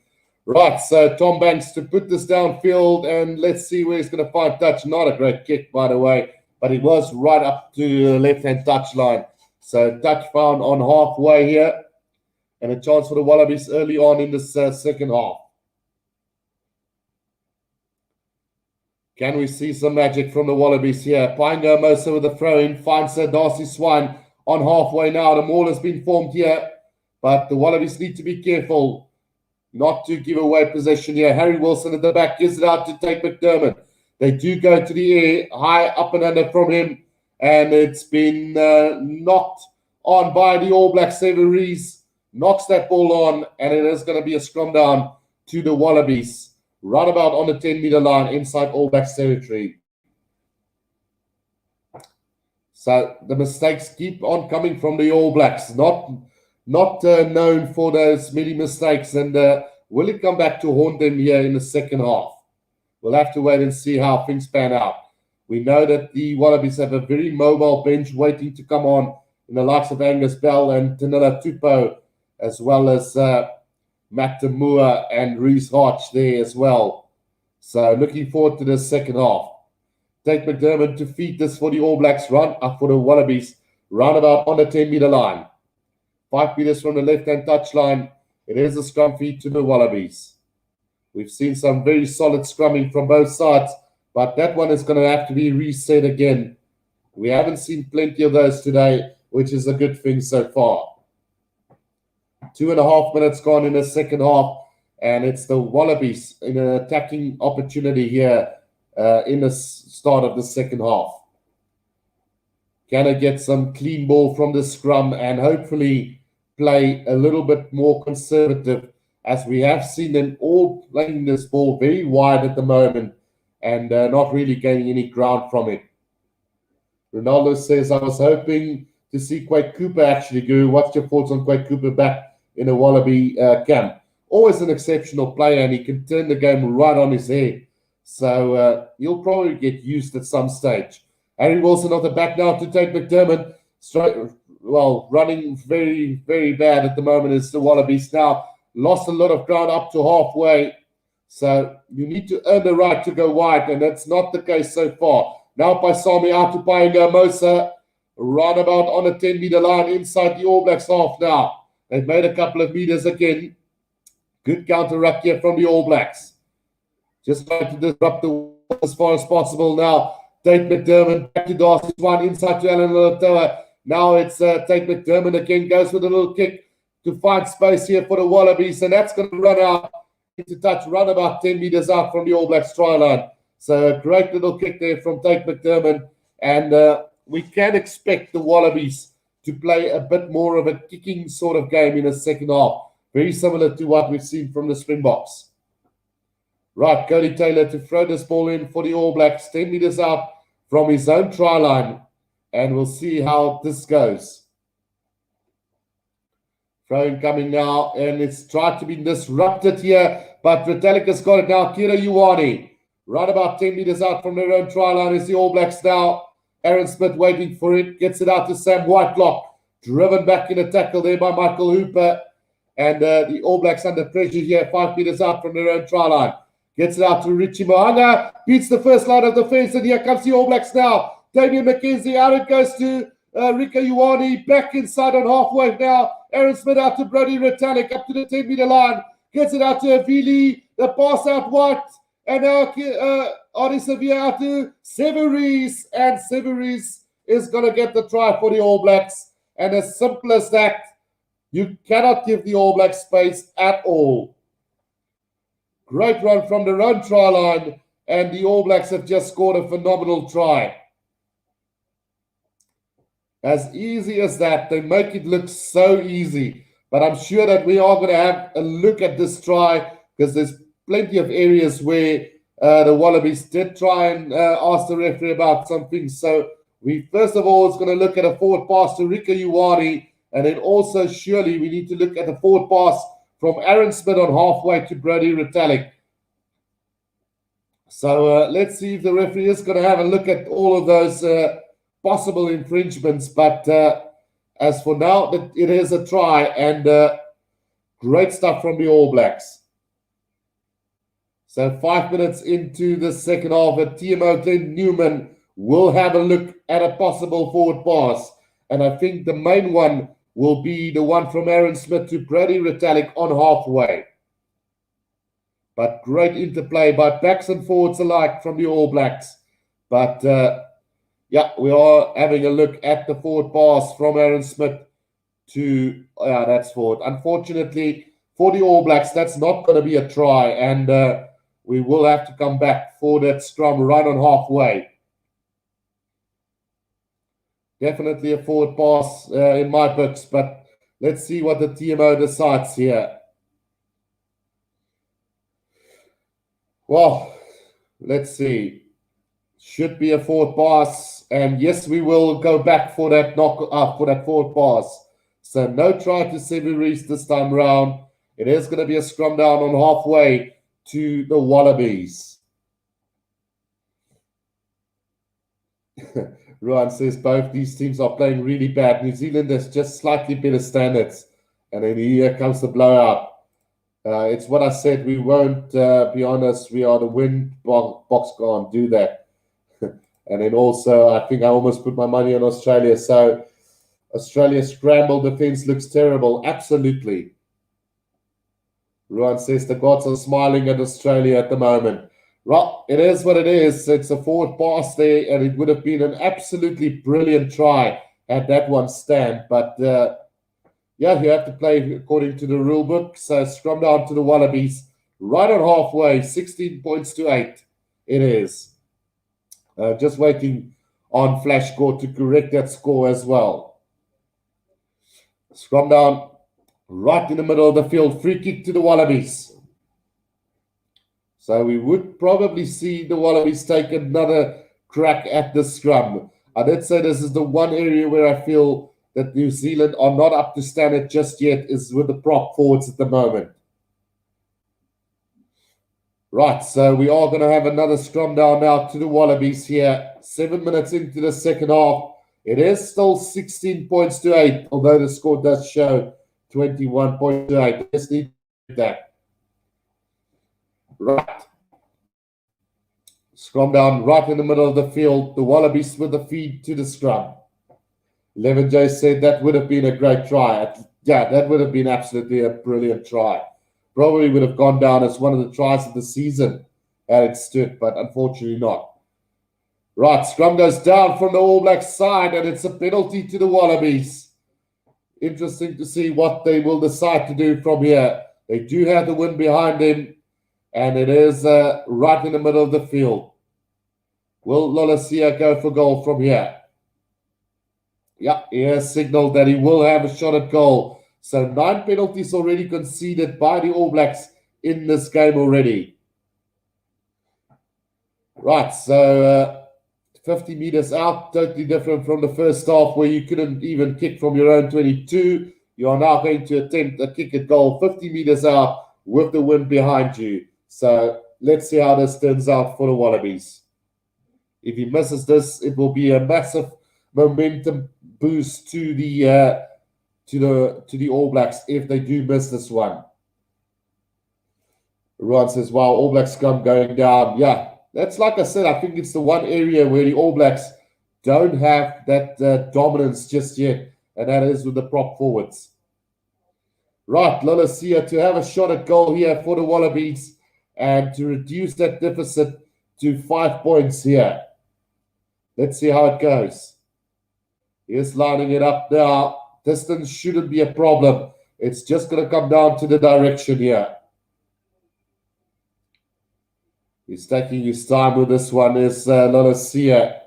Right, so Tom Banks to put this downfield, and let's see where he's going to find touch. Not a great kick, by the way, but he was right up to the left-hand touch line. So touch found on halfway here, and a chance for the Wallabies early on in this second half. Can we see some magic from the Wallabies here? Painga Mosa with the throw-in, finds Darcy Swine on halfway now. The maul has been formed here, but the Wallabies need to be careful not to give away possession here. Harry Wilson at the back gives it out to take McDermott. They do go to the air, high up and under from him, and it's been knocked on by the All Black Severies. Knocks that ball on, and it is going to be a scrum down to the Wallabies. Right about on the 10-meter line inside All Blacks territory. So the mistakes keep on coming from the All Blacks. Not known for those many mistakes. And will it come back to haunt them here in the second half? We'll have to wait and see how things pan out. We know that the Wallabies have a very mobile bench waiting to come on in the likes of Angus Bell and Tanila Tupou, as well as Matt Tamua and Reece Hodge there as well. So looking forward to the second half. Tate McDermott to feed this for the All Blacks, run up for the Wallabies, roundabout on the 10-meter line. 5 meters from the left-hand touchline. It is a scrum feed to the Wallabies. We've seen some very solid scrumming from both sides, but that one is going to have to be reset again. We haven't seen plenty of those today, which is a good thing so far. 2.5 minutes gone in the second half, and it's the Wallabies in an attacking opportunity here in the start of the second half. Can I get some clean ball from the scrum and hopefully play a little bit more conservative, as we have seen them all playing this ball very wide at the moment and not really gaining any ground from it. Ronaldo says, I was hoping to see Quade Cooper actually. Guru, what's your thoughts on Quade Cooper back in a Wallaby camp? Always an exceptional player, and he can turn the game right on his head. So he'll probably get used at some stage. Harry Wilson on the back now to take McDermott. Running very, very bad at the moment is the Wallabies now. Lost a lot of ground up to halfway. So you need to earn the right to go wide, and that's not the case so far. Now Paisami out to Painga Mosa. Roundabout on the 10-meter line inside the All Blacks half now. They've made a couple of meters again. Good counter-ruck here from the All Blacks. Just trying to disrupt the as far as possible now. Tate McDermott back to Darcy Swan inside to Alan Latoa. Now it's Tate McDermott again, goes with a little kick to find space here for the Wallabies, and that's going to run out into touch, run about 10 meters out from the All Blacks try line. So a great little kick there from Tate McDermott, and we can expect the Wallabies to play a bit more of a kicking sort of game in the second half. Very similar to what we've seen from the Springboks. Right, Cody Taylor to throw this ball in for the All Blacks, 10 meters out from his own try line. And we'll see how this goes. Throw-in coming now, and it's tried to be disrupted here, but Retallick has got it now. Kira Ioane, right about 10 meters out from their own try line is the All Blacks now. Aaron Smith waiting for it, gets it out to Sam Whitelock. Driven back in a tackle there by Michael Hooper. And the All Blacks under pressure here, 5 meters out from their own try line. Gets it out to Richie Mohanga, beats the first line of defense, and here comes the All Blacks now. Damian McKenzie, out it goes to Rika Ioane, back inside on halfway now. Aaron Smith out to Brody Retallick, up to the 10-meter line. Gets it out to Avili, the pass out wide. And now Adi Sevilla out to Severies, and Severies is going to get the try for the All Blacks. And as simple as that, you cannot give the All Blacks space at all. Great run from the run try line, and the All Blacks have just scored a phenomenal try. As easy as that, they make it look so easy. But I'm sure that we are going to have a look at this try, because there's plenty of areas where the Wallabies did try and ask the referee about something. So we first of all is going to look at a forward pass to Rika Ioane, and then also surely we need to look at a forward pass from Aaron Smith on halfway to Brody Retallick. So let's see if the referee is going to have a look at all of those possible infringements. But as for now, it is a try, and great stuff from the All Blacks. So 5 minutes into the second half, TMO Glenn Newman will have a look at a possible forward pass. And I think the main one will be the one from Aaron Smith to Brady Retallick on halfway. But great interplay by backs and forwards alike from the All Blacks. But yeah, we are having a look at the forward pass from Aaron Smith to, that's forward. Unfortunately, for the All Blacks, that's not going to be a try. And we will have to come back for that scrum right on halfway. Definitely a forward pass in my books, but let's see what the TMO decides here. Well, let's see. Should be a forward pass, and yes, we will go back for that for that forward pass. So no try to Sevu Reece this time round. It is going to be a scrum down on halfway to the Wallabies. Ruan says both these teams are playing really bad. New Zealand has just slightly better standards. And then here comes the blowout. It's what I said. We won't be honest. We are the win. Boks can't do that. And then also, I think I almost put my money on Australia. So Australia's scramble defense looks terrible. Absolutely. Ruan says the gods are smiling at Australia at the moment. Well, it is what it is. It's a forward pass there, and it would have been an absolutely brilliant try had that one stand. But yeah, you have to play according to the rule book. So scrum down to the Wallabies. Right on halfway, 16 points to 8. It is. Just waiting on Flash Score to correct that score as well. Scrum down right in the middle of the field. Free kick to the Wallabies. So we would probably see the Wallabies take another crack at the scrum. I did say this is the one area where I feel that New Zealand are not up to standard just yet, is with the prop forwards at the moment. Right, so we are going to have another scrum down now to the Wallabies here. 7 minutes into the second half. It is still 16 points to 8, although the score does show 21 points to 8. Let's need that. Right. Scrum down right in the middle of the field. The Wallabies with the feed to the scrum. 11J said that would have been a great try. Yeah, that would have been absolutely a brilliant try. Probably would have gone down as one of the tries of the season had it stood, but unfortunately not. Right, scrum goes down from the All Blacks side, and it's a penalty to the Wallabies. Interesting to see what they will decide to do from here. They do have the wind behind them, and it is right in the middle of the field. Will Lolasia go for goal from here? Yeah, he has signaled that he will have a shot at goal. So 9 penalties already conceded by the All Blacks in this game already. Right, so 50 meters out, totally different from the first half where you couldn't even kick from your own 22. You are now going to attempt a kick at goal 50 meters out with the wind behind you. So let's see how this turns out for the Wallabies. If he misses this, it will be a massive momentum boost to the All Blacks if they do miss this one. Ron says, wow, All Blacks scrum going down. Yeah, that's like I said, I think it's the one area where the All Blacks don't have that dominance just yet, and that is with the prop forwards. Right, Lolasia to have a shot at goal here for the Wallabies and to reduce that deficit to 5 points here. Let's see how it goes. He's lining it up now. Distance shouldn't be a problem. It's just going to come down to the direction here. He's taking his time with this one, is Lolasia.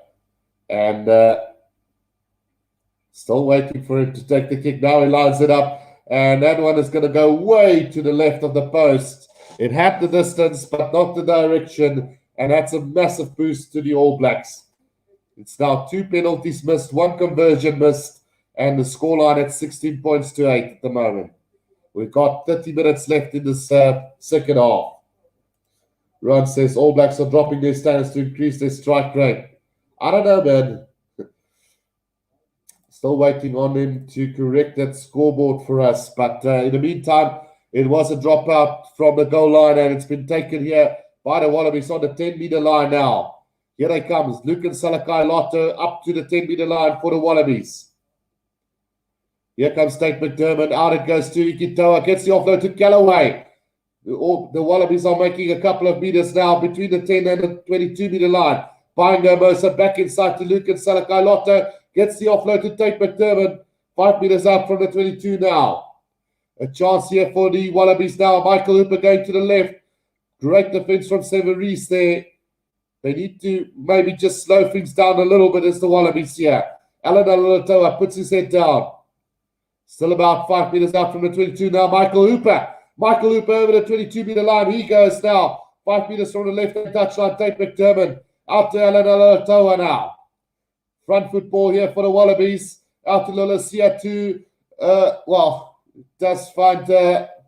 And still waiting for him to take the kick. Now he lines it up. And that one is going to go way to the left of the post. It had the distance, but not the direction. And that's a massive boost to the All Blacks. It's now 2 penalties missed, 1 conversion missed, and the scoreline at 16 points to 8 at the moment. We've got 30 minutes left in this second half. Ron says All Blacks are dropping their standards to increase their strike rate. I don't know, man. Still waiting on him to correct that scoreboard for us. But in the meantime, it was a dropout from the goal line, and it's been taken here by the Wallabies on the 10-meter line now. Here they comes. Luke and Salakai Lotto up to the 10-meter line for the Wallabies. Here comes Tate McDermott. Out it goes to Ikitoa. Gets the offload to Callaway. The Wallabies are making a couple of meters now between the 10 and the 22-meter line. Baingo Mosa back inside to Luke and Salakai Lotto. Gets the offload to Tate McDermott. 5 meters out from the 22 now. A chance here for the Wallabies now. Michael Hooper going to the left. Great defense from Severis there. They need to maybe just slow things down a little bit as the Wallabies here. Alan Alatoa puts his head down. Still about 5 meters out from the 22 now. Michael Hooper over the 22-meter line. He goes now. 5 meters from the left-hand touchline. Tate McDermott out to Alan Alatoa now. Front football here for the Wallabies. Out to Lolasia to, does find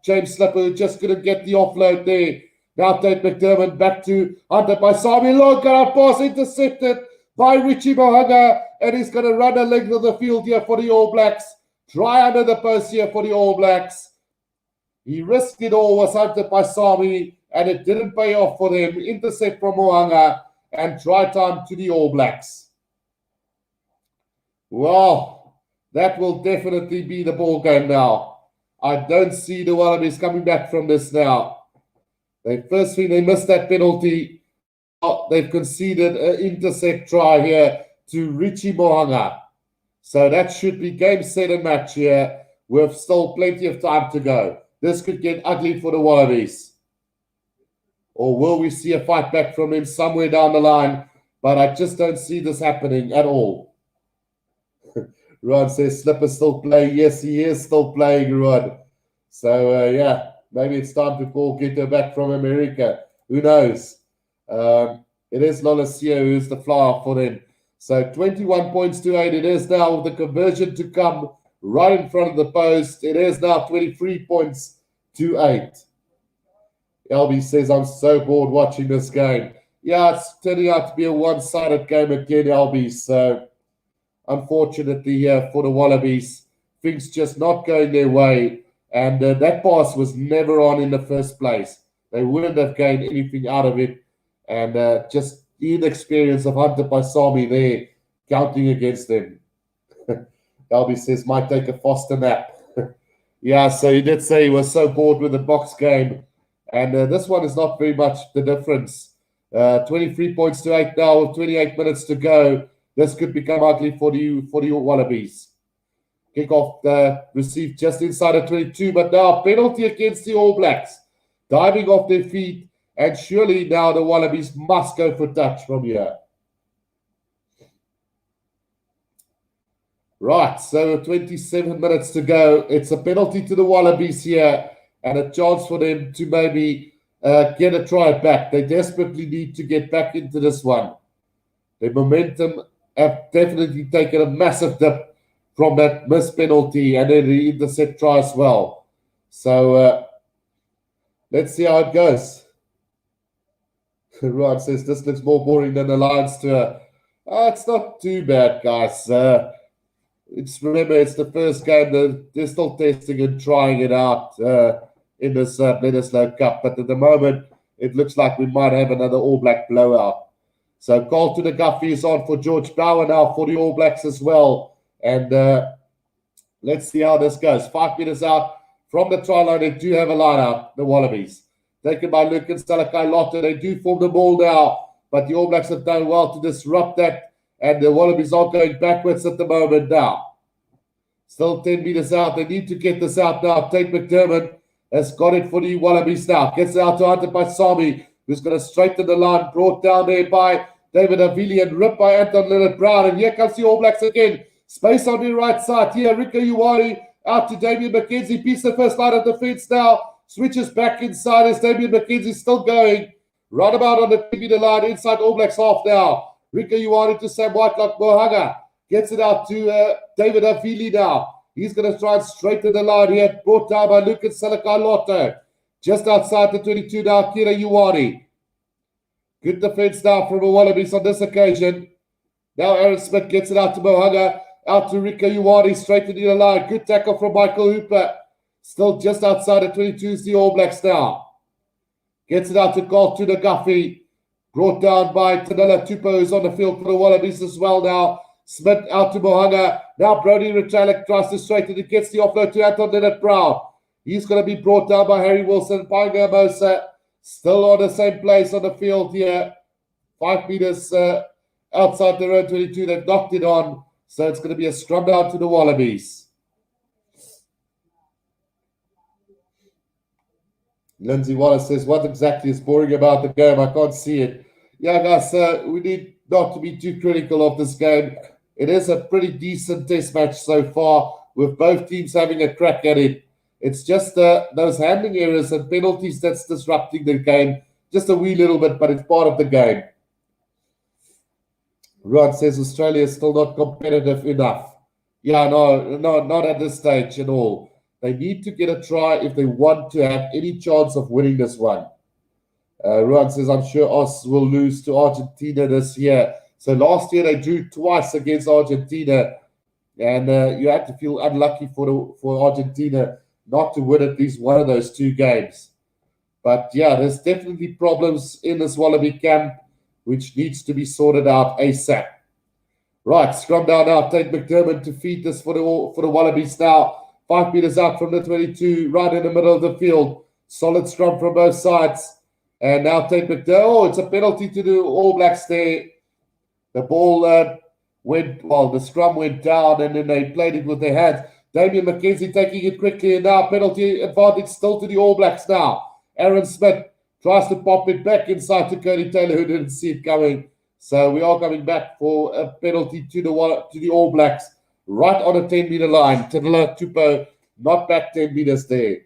James Slipper, who just couldn't get the offload there. Now Tate McDermott back to Hunter by Sami. Long got a pass intercepted by Richie Mo'unga, and he's going to run a length of the field here for the All Blacks. Try under the post here for the All Blacks. He risked it all, was hunted by Sami, and it didn't pay off for them. Intercept from Mo'unga, and try time to the All Blacks. Well, that will definitely be the ball game now. I don't see the Wallabies coming back from this now. First thing, they missed that penalty. They've conceded an intercept try here to Richie Mo'unga. So that should be game, set, and match here. We've still plenty of time to go. This could get ugly for the Wallabies. Or will we see a fight back from him somewhere down the line? But I just don't see this happening at all. Ruan says Slipper's still playing. Yes, he is still playing, Ruan. So, maybe it's time to call Gito back from America. Who knows? It is Lolasia who's the flyer for them. So 21 points to 8. It is now with the conversion to come right in front of the post. It is now 23 points to 8. LB says, I'm so bored watching this game. Yeah, it's turning out to be a one-sided game again, LB. So unfortunately for the Wallabies, things just not going their way. And that pass was never on in the first place. They wouldn't have gained anything out of it. And just the inexperience of Hunter Paisami there counting against them. Albie says, might take a Foster nap. Yeah, so he did say he was so bored with the Boks game. And this one is not very much the difference. 23 points to 8 now with 28 minutes to go. This could become ugly for the Wallabies. Kickoff received just inside of 22, but now penalty against the All Blacks. Diving off their feet, and surely now the Wallabies must go for touch from here. Right, so 27 minutes to go. It's a penalty to the Wallabies here, and a chance for them to maybe get a try back. They desperately need to get back into this one. The momentum have definitely taken a massive dip from that missed penalty and then the intercept try as well. So let's see how it goes. Ryan says this looks more boring than the Lions tour. It's not too bad, guys. Remember, it's the first game. They're still testing and trying it out in this Bledisloe Cup. But at the moment, it looks like we might have another All Black blowout. So Carlton Guffey is on for George Bauer now for the All Blacks as well. And let's see how this goes. 5 meters out from the try line. They do have a line out, the Wallabies. Taken by Luke and Salakai Lotta. They do form the ball now. But the All Blacks have done well to disrupt that. And the Wallabies are going backwards at the moment now. Still 10 meters out. They need to get this out now. Tate McDermott has got it for the Wallabies now. Gets it out to Hunter by Sami, who's going to straighten the line. Brought down there by David Avili and ripped by Anton Leonard-Brown. And here comes the All Blacks again. Space on the right side here. Rico Uwari out to Damian McKenzie. Beats the first line of defense now. Switches back inside as Damian McKenzie still going. Right about on the meter line inside All Blacks half now. Rico Uwari to Sam Whitelock Mo'unga. Gets it out to David Avili now. He's going to try and straighten the line here. Brought down by Lucas Salakai-Lotto. Just outside the 22 now, Kira Uwari. Good defense now from the Wallabies on this occasion. Now Aaron Smith gets it out to Mo'unga. Out to Rico Uwari, straight to the line. Good tackle from Michael Hooper. Still just outside the 22 is the All Blacks now. Gets it out to Carlton Guffey. Brought down by Tanela Tupou, who's on the field for the Wallabies as well now. Smith out to Mo'unga. Now Brody Retallick tries to straighten it. Gets the offload to Anton Leonard-Brown. He's going to be brought down by Harry Wilson. Painga Mosa still on the same place on the field here. 5 meters outside the road 22. They've knocked it on. So it's going to be a scrum down to the Wallabies. Lindsay Wallace says, what exactly is boring about the game? I can't see it. Yeah, guys, we need not to be too critical of this game. It is a pretty decent test match so far, with both teams having a crack at it. It's just those handling errors and penalties that's disrupting the game just a wee little bit, but it's part of the game. Rod says Australia is still not competitive enough. Yeah, no, not at this stage at all. They need to get a try if they want to have any chance of winning this one. Ruan says, I'm sure Aus will lose to Argentina this year. So last year they drew twice against Argentina. And you had to feel unlucky for Argentina not to win at least one of those 2 games. But yeah, there's definitely problems in this Wallaby camp, which needs to be sorted out ASAP. Right, scrum down now. Tate McDermott to feed this for the Wallabies now. 5 meters out from the 22, right in the middle of the field. Solid scrum from both sides. And now Tate McDermott. Oh, it's a penalty to the All Blacks there. The ball the scrum went down and then they played it with their hands. Damian McKenzie taking it quickly and now penalty advantage still to the All Blacks now. Aaron Smith tries to pop it back inside to Cody Taylor, who didn't see it coming. So we are coming back for a penalty to the All Blacks. Right on a 10-meter line. Tadela Tupou not back 10 meters there.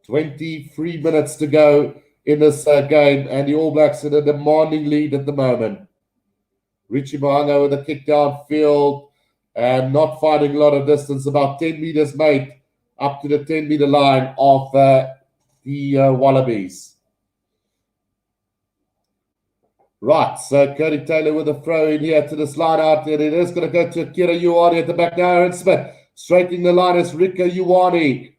23 minutes to go in this game, and the All Blacks in a demanding lead at the moment. Richie Mo'unga with a kick downfield and not finding a lot of distance, about 10 meters made up to the 10-meter line of the Wallabies. Right, so Cody Taylor with a throw in here to the slide out, and it is going to go to Akira Ioane at the back now. Aaron Smith straightening the line is Rika Ioane.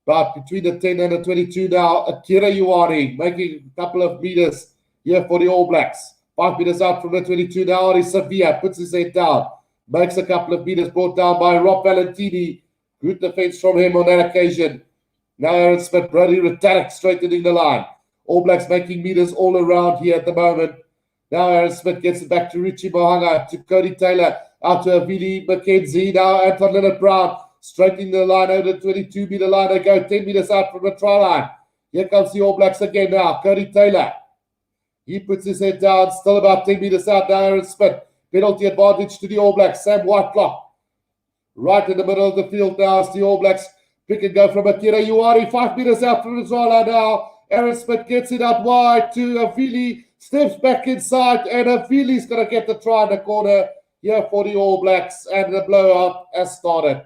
But between the 10 and the 22 now, Akira Ioane making a couple of meters here for the All Blacks. 5 meters out from the 22 now, Ari Savia puts his head down, makes a couple of meters, brought down by Rob Valentini. Good defense from him on that occasion. Now Aaron Smith, Brody Retallick straightening the line. All Blacks making meters all around here at the moment. Now Aaron Smith gets it back to Richie Mo'unga, to Cody Taylor, out to Avili McKenzie. Now Anton Leonard-Brown straightening the line over the 22-meter line. They go 10 meters out from the try line. Here comes the All Blacks again now. Cody Taylor. He puts his head down, still about 10 meters out. Now Aaron Smith. Penalty advantage to the All Blacks. Sam Whiteclock. Right in the middle of the field now as the All Blacks pick and go from Akira Ioane. 5 meters out from the try line now. Aaron Smith gets it out wide to Avili. Steps back inside, and Avili's going to get the try in the corner here for the All Blacks, and the blowout has started.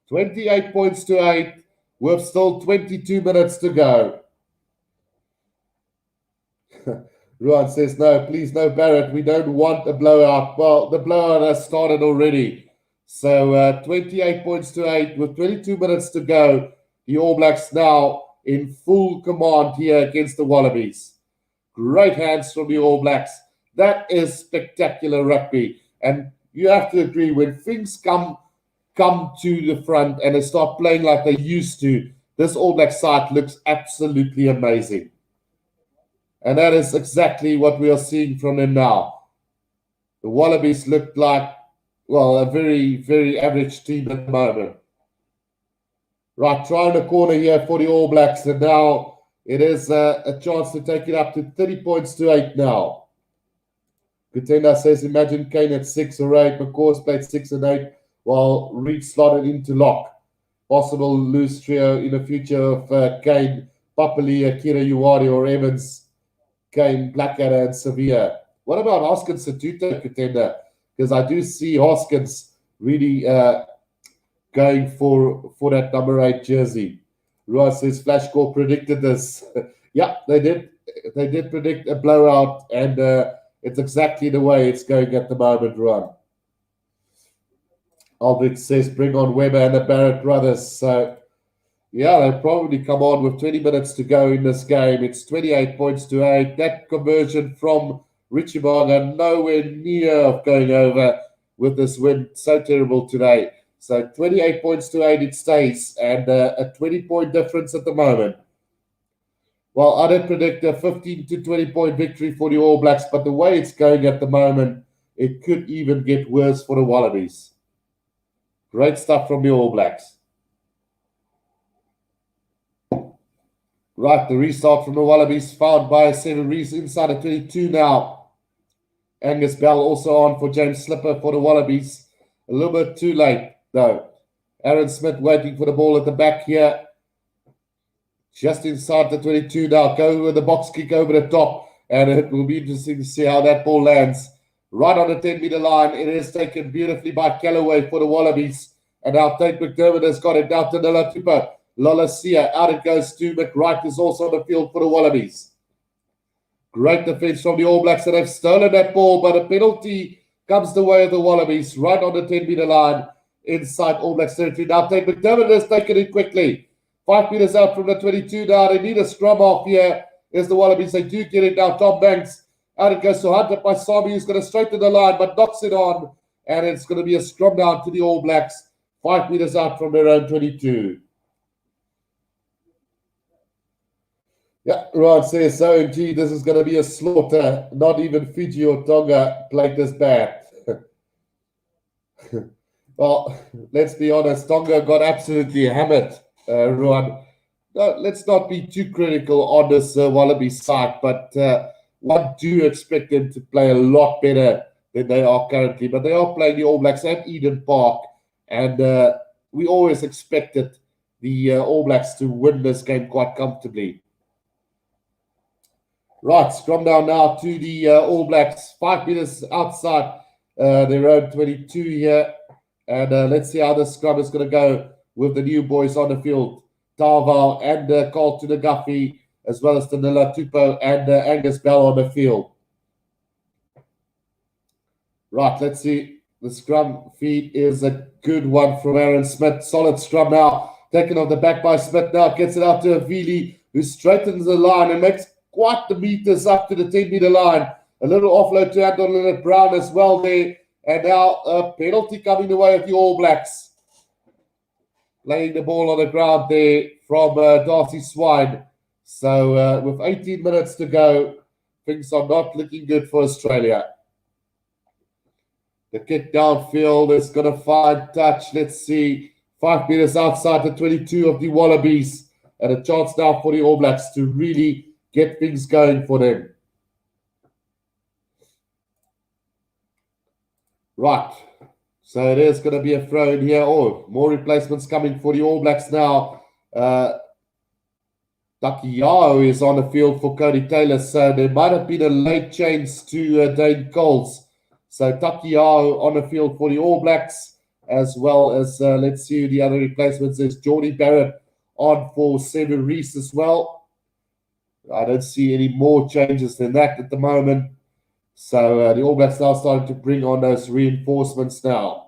28 points to 8, with still 22 minutes to go. Ruan says, no, please, no, Barrett, we don't want a blowout. Well, the blowout has started already. So 28 points to 8, with 22 minutes to go. The All Blacks now in full command here against the Wallabies. Great hands from the All Blacks. That is spectacular rugby. And you have to agree, when things come to the front and they start playing like they used to, this All Black side looks absolutely amazing. And that is exactly what we are seeing from them now. The Wallabies look like, well, a very, very average team at the moment. Right, trying the corner here for the All Blacks, and now it is a chance to take it up to 30 points to 8 now. Kutenda says, imagine Kane at 6 or 8. McCaw's played 6 and 8, while Reed slotted into lock. Possible loose trio in the future of Kane, Papali, Akira Ioane, or Evans, Kane, Blackadder, and Sevilla. What about Hoskins Satuto, Kutenda? Because I do see Hoskins really going for that number 8 jersey. Ross says Flashcore predicted this. Yeah, they did. They did predict a blowout, and it's exactly the way it's going at the moment, Ron. Albrecht says bring on Weber and the Barrett brothers. So, yeah, they'll probably come on with 20 minutes to go in this game. It's 28 points to 8. That conversion from Richie Mo'unga nowhere near of going over with this win. So terrible today. So 28 points to 8 it stays, and a 20-point difference at the moment. Well, I did predict a 15 to 20-point victory for the All Blacks, but the way it's going at the moment, it could even get worse for the Wallabies. Great stuff from the All Blacks. Right, the restart from the Wallabies, found by Seven Rees inside of 22 now. Angus Bell also on for James Slipper for the Wallabies. A little bit too late, though. Aaron Smith waiting for the ball at the back here. Just inside the 22 now. Go with the box kick over the top. And it will be interesting to see how that ball lands. Right on the 10-meter line. It is taken beautifully by Callaway for the Wallabies. And now Tate McDermott has got it down to Nila Tupa. Lola Sia, out it goes to McWright, is also on the field for the Wallabies. Great defense from the All Blacks, and they've stolen that ball, but a penalty comes the way of the Wallabies, right on the 10-meter line, inside All Blacks territory. Now Tate McDermott has taken it quickly. 5 meters out from the 22 now. They need a scrum off here. There's the Wallabies. They do get it now. Tom Banks, out it goes to Hunter Paisami, who's going to straighten the line, but knocks it on, and it's going to be a scrum down to the All Blacks, 5 meters out from their own 22. Yeah, Rod says so. Indeed, this is going to be a slaughter. Not even Fiji or Tonga played this bad. Well, let's be honest. Tonga got absolutely hammered, Rod. No, let's not be too critical on this Wallaby side, but one do expect them to play a lot better than they are currently. But they are playing the All Blacks at Eden Park, and we always expected the All Blacks to win this game quite comfortably. Right, scrum down now to the All Blacks, 5 meters outside their own 22 here. And let's see how the scrum is going to go with the new boys on the field. Tarval and Carlton Guffey, as well as Danila Tupou and Angus Bell on the field. Right, let's see. The scrum feed is a good one from Aaron Smith. Solid scrum now. Taken off the back by Smith now. Gets it out to Avili, who straightens the line and makes quite the meters up to the 10-meter line. A little offload to Anton Leonard Brown as well there. And now a penalty coming the way of the All Blacks. Laying the ball on the ground there from Darcy Swine. So with 18 minutes to go, things are not looking good for Australia. The kick downfield is going to find touch. Let's see. 5 meters outside the 22 of the Wallabies. And a chance now for the All Blacks to really get things going for them. Right. So it is going to be a throw in here. Oh, more replacements coming for the All Blacks now. Takiao is on the field for Cody Taylor. So there might have been a late change to Dane Coles. So Takiao on the field for the All Blacks, as well as, let's see who the other replacements is. Jordy Barrett on for Seven Rees as well. I don't see any more changes than that at the moment. So the All Blacks now starting to bring on those reinforcements now.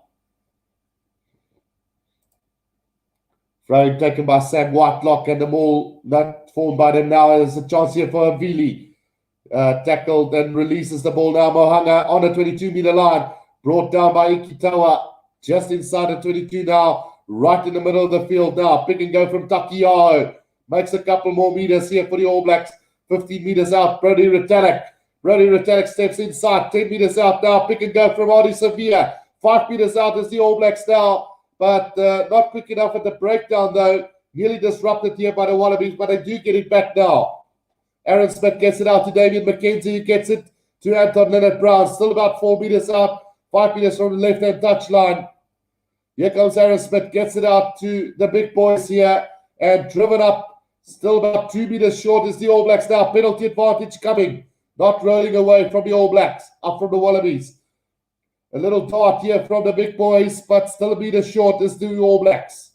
Throwing taken by Sam Whitelock, and the ball not formed by them now. There's a chance here for Avili. Tackled and releases the ball now. Mohanga on the 22-meter line. Brought down by Ikitawa. Just inside the 22 now. Right in the middle of the field now. Pick and go from Takiao. Makes a couple more meters here for the All Blacks. 15 meters out. Brody Retallick. Brody Retallick steps inside. 10 meters out now. Pick and go from Artie Sevilla. 5 meters out is the All Blacks now. But not quick enough at the breakdown, though. Nearly disrupted here by the Wallabies, but they do get it back now. Aaron Smith gets it out to David McKenzie, who gets it to Anton Leonard Brown. Still about 4 meters out. 5 meters from the left-hand touchline. Here comes Aaron Smith. Gets it out to the big boys here. And driven up. Still about 2 meters short is the All Blacks now. Penalty advantage coming. Not rolling away from the All Blacks. Up from the Wallabies. A little dart here from the big boys, but still a meter short is the All Blacks.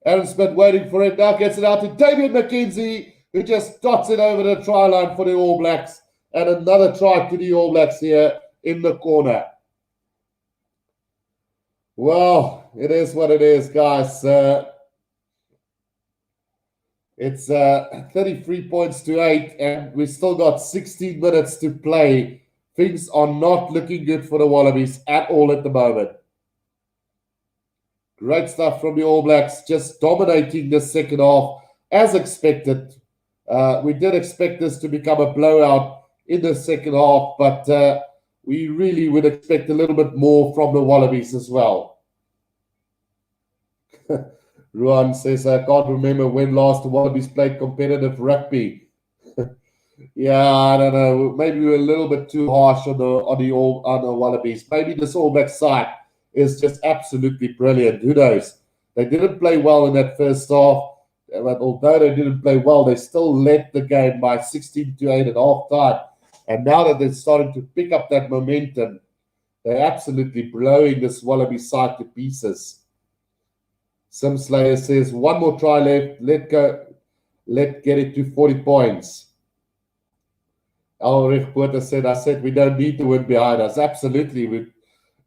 Aaron Smith waiting for it. Now gets it out to David McKenzie, who just dots it over the try line for the All Blacks. And another try to the All Blacks here in the corner. Well, it is what it is, guys. It's 33 points to 8, and we've still got 16 minutes to play. Things are not looking good for the Wallabies at all at the moment. Great stuff from the All Blacks, just dominating the second half as expected. We did expect this to become a blowout in the second half, but we really would expect a little bit more from the Wallabies as well. Ruan says, I can't remember when last the Wallabies played competitive rugby. Yeah, I don't know. Maybe we're a little bit too harsh on the Wallabies. Maybe this All Black side is just absolutely brilliant. Who knows? They didn't play well in that first half, but although they didn't play well, they still led the game by 16-8 at half time. And now that they're starting to pick up that momentum, they're absolutely blowing this Wallaby side to pieces. Sim Slayer says, one more try left. Let's get it to 40 points. Ulrich Porter said, I said we don't need to win behind us. Absolutely. With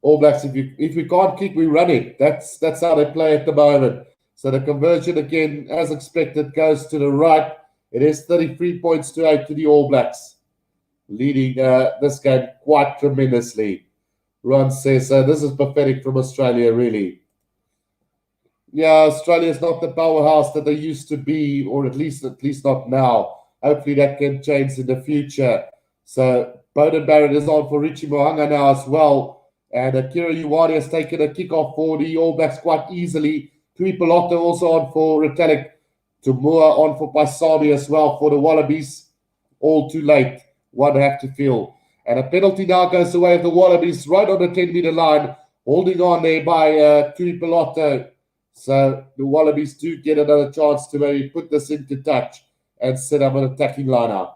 All Blacks, if we can't kick, we run it. That's how they play at the moment. So the conversion, again, as expected, goes to the right. It is 33 points to 8 to the All Blacks, leading this game quite tremendously. Ron says, this is pathetic from Australia, really. Yeah, Australia is not the powerhouse that they used to be, or at least not now. Hopefully that can change in the future. So Bowden Barrett is on for Richie Mo'unga now as well. And Akira Ioane has taken a kickoff for the All Blacks quite easily. Tui Pelota also on for Retallick. Tumua on for Paisami as well for the Wallabies. All too late. One have to feel. And a penalty now goes away of the Wallabies right on the 10-meter line. Holding on there by Tui Pelota. So the Wallabies do get another chance to maybe put this into touch and set up an attacking lineup.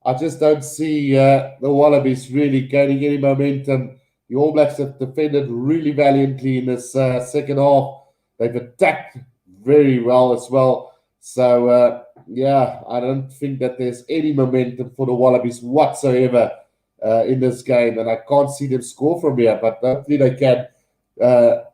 I just don't see the Wallabies really gaining any momentum. The All Blacks have defended really valiantly in this second half. They've attacked very well as well. So, yeah, I don't think that there's any momentum for the Wallabies whatsoever in this game. And I can't see them score from here, but hopefully they can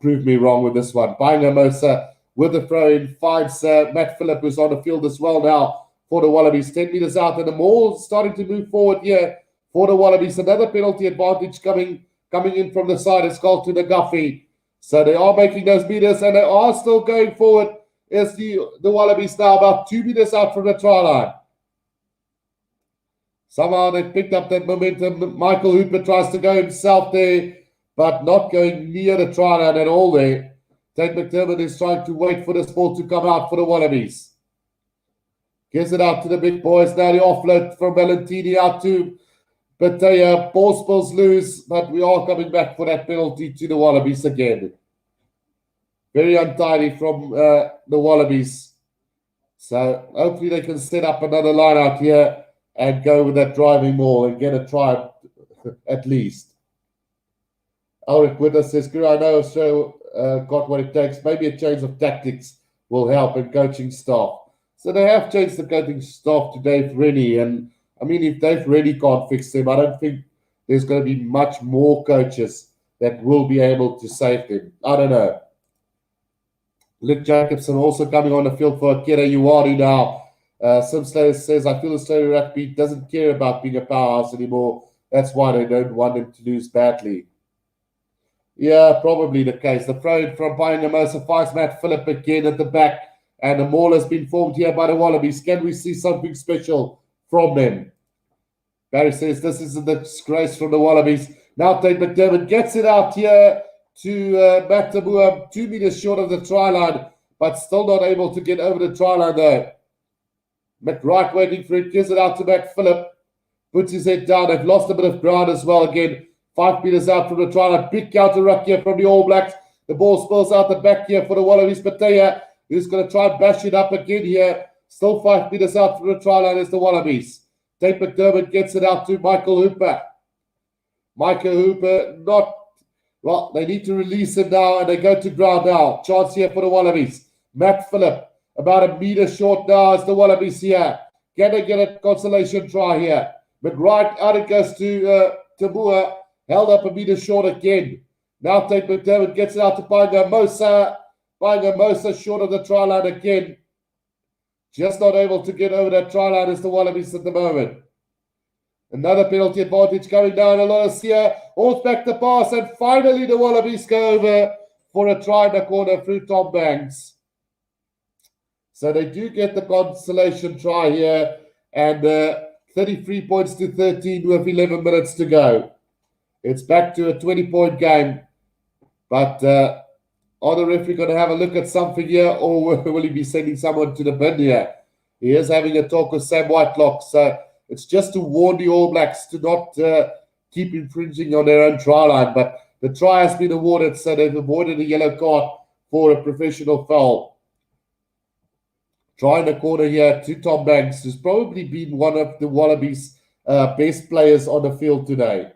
prove me wrong with this one. Baingamosa with the throw-in finds Matt Phillip, who's on the field as well now for the Wallabies. 10 meters out, and the ball starting to move forward here for the Wallabies. Another penalty advantage coming in from the side. It's called to the Guffey. So they are making those meters, and they are still going forward. Is the Wallabies now about 2 meters out from the try line. Somehow they've picked up that momentum. Michael Hooper tries to go himself there, but not going near the try line at all there. Tate McDermott is trying to wait for this ball to come out for the Wallabies. Gives it out to the big boys. Now the offload from Valentini out to Patea. Ball spills loose, but we are coming back for that penalty to the Wallabies again. Very untidy from the Wallabies. So hopefully they can set up another line out here and go with that driving ball and get a try at least. Ulrich Witter says, I know Australia got what it takes. Maybe a change of tactics will help in coaching staff. So they have changed the coaching staff to Dave Rennie. And I mean, if Dave Rennie can't fix them, I don't think there's going to be much more coaches that will be able to save them. I don't know. Luke Jacobson also coming on the field for Akira Ioane now. Sim Slayer says, I feel Australia Rugby doesn't care about being a powerhouse anymore. That's why they don't want them to lose badly. Yeah, probably the case. The throw from Baingamosa finds Matt Phillip again at the back. And the maul has been formed here by the Wallabies. Can we see something special from them? Barry says this is a disgrace from the Wallabies. Now Tate McDermott gets it out here to Matt Tabua, 2 meters short of the try line, but still not able to get over the try line there. McWright waiting for it, gives it out to Matt Phillip, puts his head down. They've lost a bit of ground as well again. 5 meters out from the try line. Big counter ruck here from the All Blacks. The ball spills out the back here for the Wallabies. Patea, who's going to try and bash it up again here. Still 5 meters out from the try line is the Wallabies. Tate McDermott gets it out to Michael Hooper. Michael Hooper not... Well, they need to release him now, and they go to ground now. Chance here for the Wallabies. Matt Phillip, about a meter short now as the Wallabies here. Can they get a consolation try here? McWright, out it goes to Tabua. Held up a meter short again. Now Tate McDermott gets it out to Baingamosa. Baingamosa short of the try line again. Just not able to get over that try line as the Wallabies at the moment. Another penalty advantage coming down. A lot of here. Horse back the pass, and finally the Wallabies go over for a try in the corner through Tom Banks. So they do get the consolation try here, and 33 points to 13 with 11 minutes to go. It's back to a 20-point game. But are the referee going to have a look at something here, or will he be sending someone to the bin here? He is having a talk with Sam Whitelock. So it's just to warn the All Blacks to not keep infringing on their own try line. But the try has been awarded, so they've avoided a yellow card for a professional foul. Try in the corner here to Tom Banks, who's probably been one of the Wallabies' best players on the field today.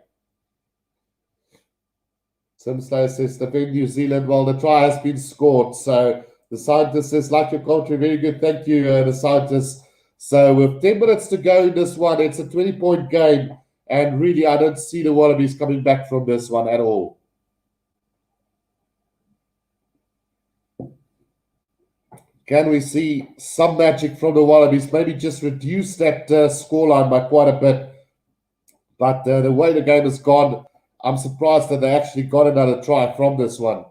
Sim Slayer says, defend New Zealand. Well, the try has been scored. So the scientist says, like your commentary, very good. Thank you, the scientist. So with 10 minutes to go in this one, it's a 20-point game. And really, I don't see the Wallabies coming back from this one at all. Can we see some magic from the Wallabies? Maybe just reduce that scoreline by quite a bit. But the way the game has gone, I'm surprised that they actually got another try from this one.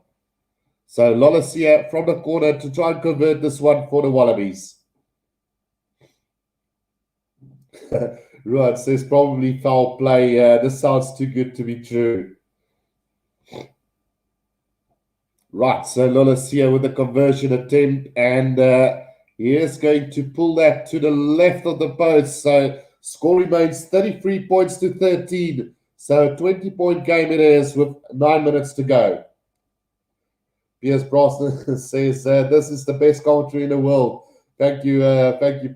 So Lolasia from the corner to try and convert this one for the Wallabies. Ruud says probably foul play. This sounds too good to be true. Right, so Lolasia with the conversion attempt, and he is going to pull that to the left of the post. So score remains 33 points to 13. So a 20-point game it is with 9 minutes to go. Piers Brosnan says, this is the best commentary in the world. Thank you,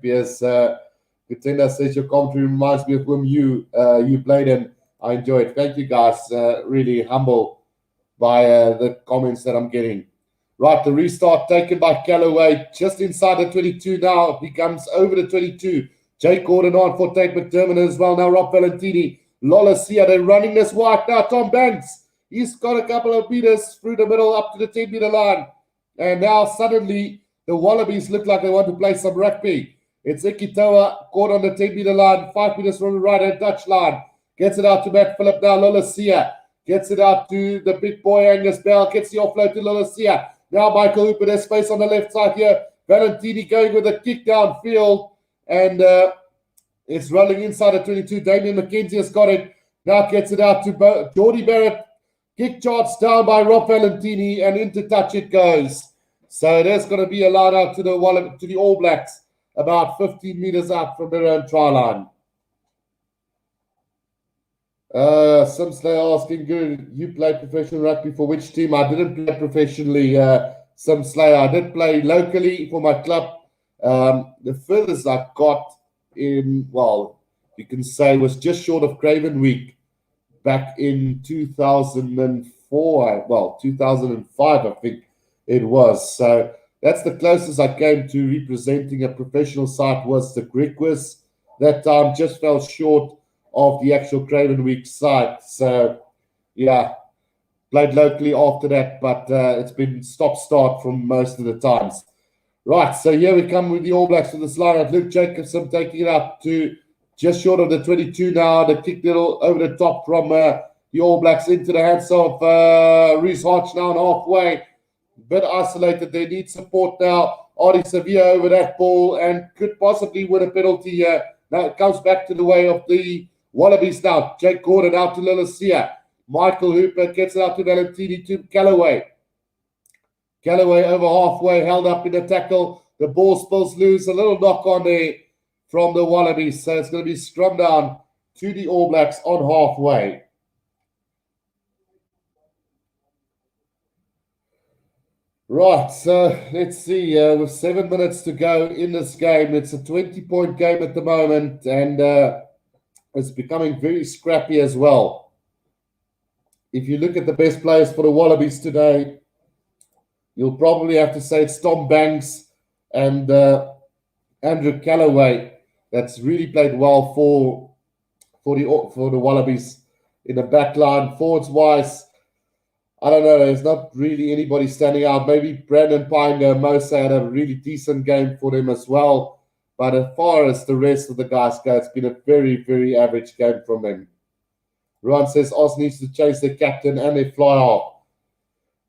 Piers. Katina says your commentary reminds me of when you played in. I enjoyed it. Thank you, guys. Really humble by the comments that I'm getting. Right, the restart taken by Callaway just inside the 22 now. He comes over the 22. Jake Gordon on for Tate McDermott as well. Now Rob Valentini. Lolasia, they're running this wide now. Tom Banks, he's got a couple of meters through the middle up to the 10-meter line. And now suddenly the Wallabies look like they want to play some rugby. It's Ikitoa caught on the 10-meter line, 5 meters from the right-hand touch line. Gets it out to Matt Phillip now. Lolasia gets it out to the big boy Angus Bell. Gets the offload to Lolasia. Now Michael Hooper, there's space on the left side here. Valentini going with a kick downfield. And it's rolling inside the 22. Damien McKenzie has got it. Now gets it out to Geordie Barrett. Kick charge down by Rob Valentini. And into touch it goes. So there's going to be a line out to the All Blacks. About 15 meters out from their own try line. Simslayer asking, good, you played professional rugby for which team? I didn't play professionally, Simslayer. I did play locally for my club. The furthest I got in, well, you can say was just short of Craven Week back in 2004, well, 2005, I think it was. So that's the closest I came to representing a professional side was the Griquas. That time just fell short of the actual Craven Week side. So, yeah, played locally after that, but it's been stop-start from most of the times. Right, so here we come with the All Blacks with this lineup. Luke Jacobson taking it up to just short of the 22 now. The kick little over the top from the All Blacks into the hands of Reece Hodge now on halfway. Bit isolated. They need support now. Artie Sevilla over that ball and could possibly win a penalty here. Now it comes back to the way of the Wallabies now. Jake Gordon out to Lolasia. Michael Hooper gets it out to Valentini to Callaway. Callaway over halfway, held up in the tackle. The ball spills loose. A little knock on there from the Wallabies. So it's going to be scrum down to the All Blacks on halfway. Right, so let's see. With 7 minutes to go in this game, it's a 20-point game at the moment, and it's becoming very scrappy as well. If you look at the best players for the Wallabies today, you'll probably have to say it's Tom Banks and Andrew Callaway that's really played well for the Wallabies in the back line. Forwards-wise, I don't know. There's not really anybody standing out. Maybe Brandon Painga-Mosa had a really decent game for them as well. But as far as the rest of the guys go, it's been a very, very average game from them. Ron says Oz needs to chase their captain and their fly half.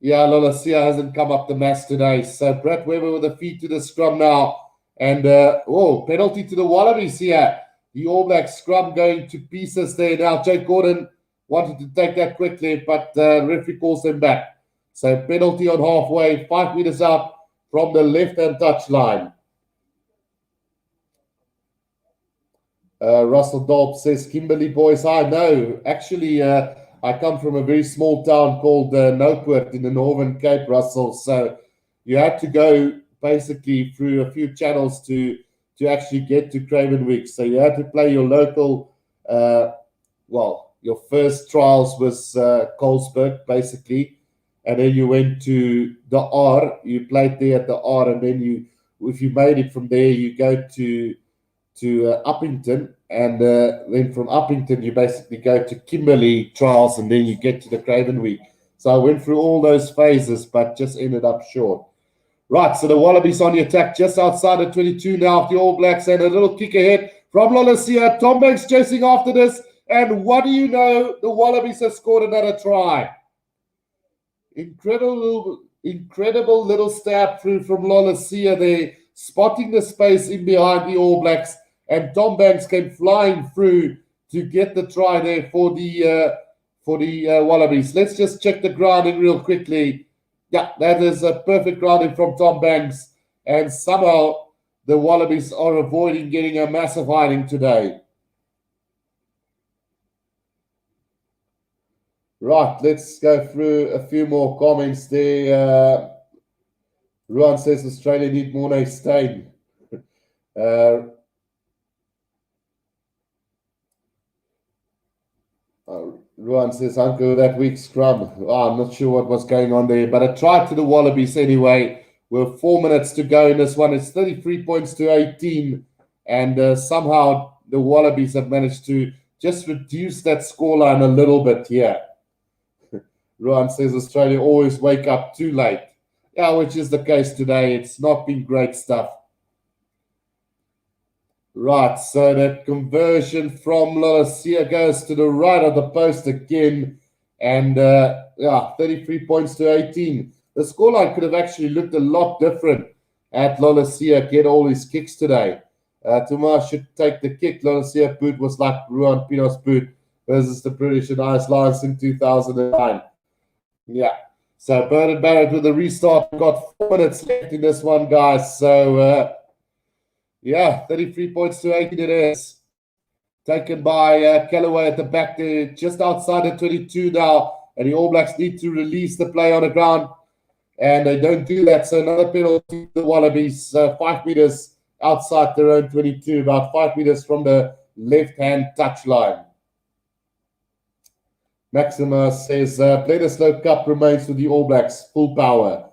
Yeah, Lolasia hasn't come up the mast today. So Brett Weber with a feed to the scrum now. And, penalty to the Wallabies here. The All Black scrum going to pieces there now. Jake Gordon wanted to take that quickly, but referee calls them back. So penalty on halfway, 5 meters out from the left-hand touch line. Russell Dolp says, Kimberley boys, I know. Actually, I come from a very small town called Noordpoort in the Northern Cape, Russell. So you had to go basically through a few channels to actually get to Cravenwick. So you had to play your local, your first trials was Colesburg, basically. And then you went to the R. You played there at the R. And then if you made it from there, you go to Uppington, and then from Uppington you basically go to Kimberley trials, and then you get to the Cravenwick. So I went through all those phases, but just ended up short. Right, so the Wallabies on the attack just outside the 22 now of the All Blacks, and a little kick ahead from Lolasia. Tom Banks chasing after this, and what do you know? The Wallabies have scored another try. Incredible little stab through from Lolasia there, spotting the space in behind the All Blacks. And Tom Banks came flying through to get the try there for the Wallabies. Let's just check the grounding real quickly. Yeah, that is a perfect grounding from Tom Banks. And somehow the Wallabies are avoiding getting a massive hiding today. Right, let's go through a few more comments there. Ruan says Australia need Mornay Steyn. Ruan says, Uncle, that week's scrum. Oh, I'm not sure what was going on there, but a try to the Wallabies anyway. With 4 minutes to go in this one. It's 33 points to 18. And somehow the Wallabies have managed to just reduce that scoreline a little bit here. Ruan says, Australia always wake up too late. Yeah, which is the case today. It's not been great stuff. Right, so that conversion from Lolasia goes to the right of the post again. And 33 points to 18. The scoreline could have actually looked a lot different at Lolasia get all his kicks today. Tomas should take the kick. Lolasia boot was like Ruan Pino's boot versus the British and Irish Lions in 2009. Yeah, so Bernard Barrett with the restart. We've got 4 minutes left in this one, guys. So, 33 points to 18 it is. Taken by Callaway at the back there, just outside the 22 now. And the All Blacks need to release the play on the ground. And they don't do that. So another penalty to the Wallabies, 5 meters outside their own 22, about 5 meters from the left-hand touch line. Maxima says, Bledisloe Cup remains with the All Blacks, full power.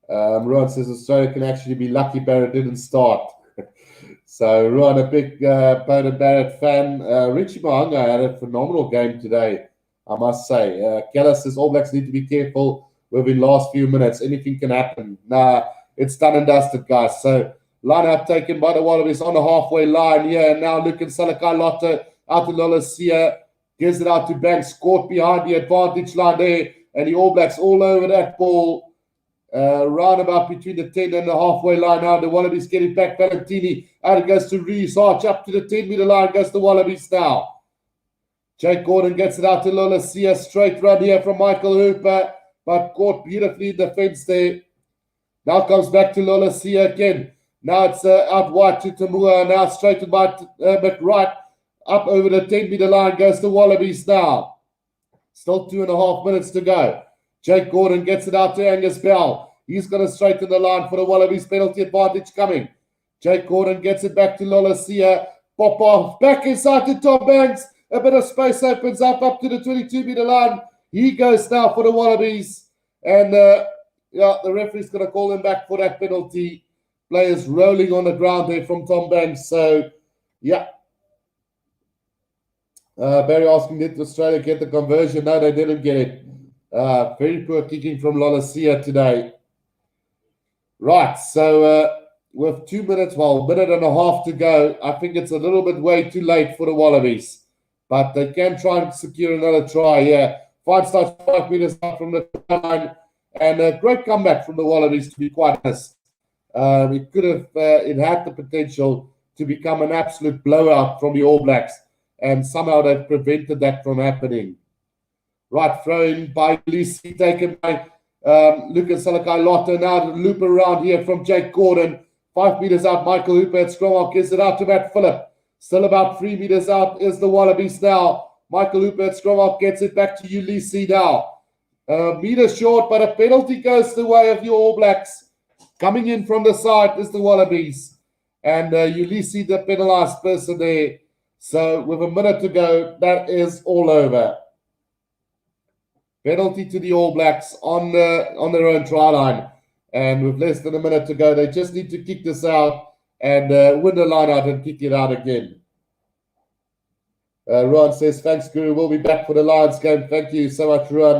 Ruan says Australia can actually be lucky Barrett didn't start. So Ruan, a big Bowden Barrett fan. Richie Mahanga had a phenomenal game today, I must say. Keller says All Blacks need to be careful within the last few minutes. Anything can happen. Nah, it's done and dusted, guys. So line up taken by the Wallabies on the halfway line here. Now Luke and Salakai Lotte out to Lolasia. Gives it out to Banks, caught behind the advantage line there, and the All Blacks all over that ball. Round about between the 10 and the halfway line now. The Wallabies get it back. Valentini out it goes to Reese. Arch up to the 10-meter line goes the Wallabies now. Jake Gordon gets it out to Lolasia. Straight run here from Michael Hooper, but caught beautifully in the fence there. Now comes back to Lolasia again. Now it's out wide to Tamua. Now straight to McWright. Up over the 10-meter line goes the Wallabies now. Still 2.5 minutes to go. Jake Gordon gets it out to Angus Bell. He's going to straighten the line for the Wallabies. Penalty advantage coming. Jake Gordon gets it back to Lolasia. Pop off. Back inside to Tom Banks. A bit of space opens up to the 22-meter line. He goes now for the Wallabies. And the referee's going to call him back for that penalty. Players rolling on the ground there from Tom Banks. So, yeah. Barry asking, did Australia get the conversion? No, they didn't get it. Very poor kicking from Lolasia today. Right, so with 2 minutes, a minute and a half to go, I think it's a little bit way too late for the Wallabies. But they can try and secure another try here. Fine starts 5 meters out from the line. And a great comeback from the Wallabies, to be quite honest. It had the potential to become an absolute blowout from the All Blacks, and somehow they've prevented that from happening. Right, throw in by Lisi, taken by Lucas Salakai-Loto. Now the loop around here from Jake Gordon. 5 meters out, Michael Hooper at Scrum-off gives it out to Matt Phillip. Still about 3 meters out is the Wallabies now. Michael Hooper at Scrum-off gets it back to Ulysses now. Meter short, but a penalty goes the way of your All Blacks. Coming in from the side is the Wallabies. And Ulysses, the penalised person there. So with a minute to go, that is all over. Penalty to the All Blacks on their own try line. And with less than a minute to go, they just need to kick this out and win the line out and kick it out again. Ron says, thanks, Guru. We'll be back for the Lions game. Thank you so much, Ron.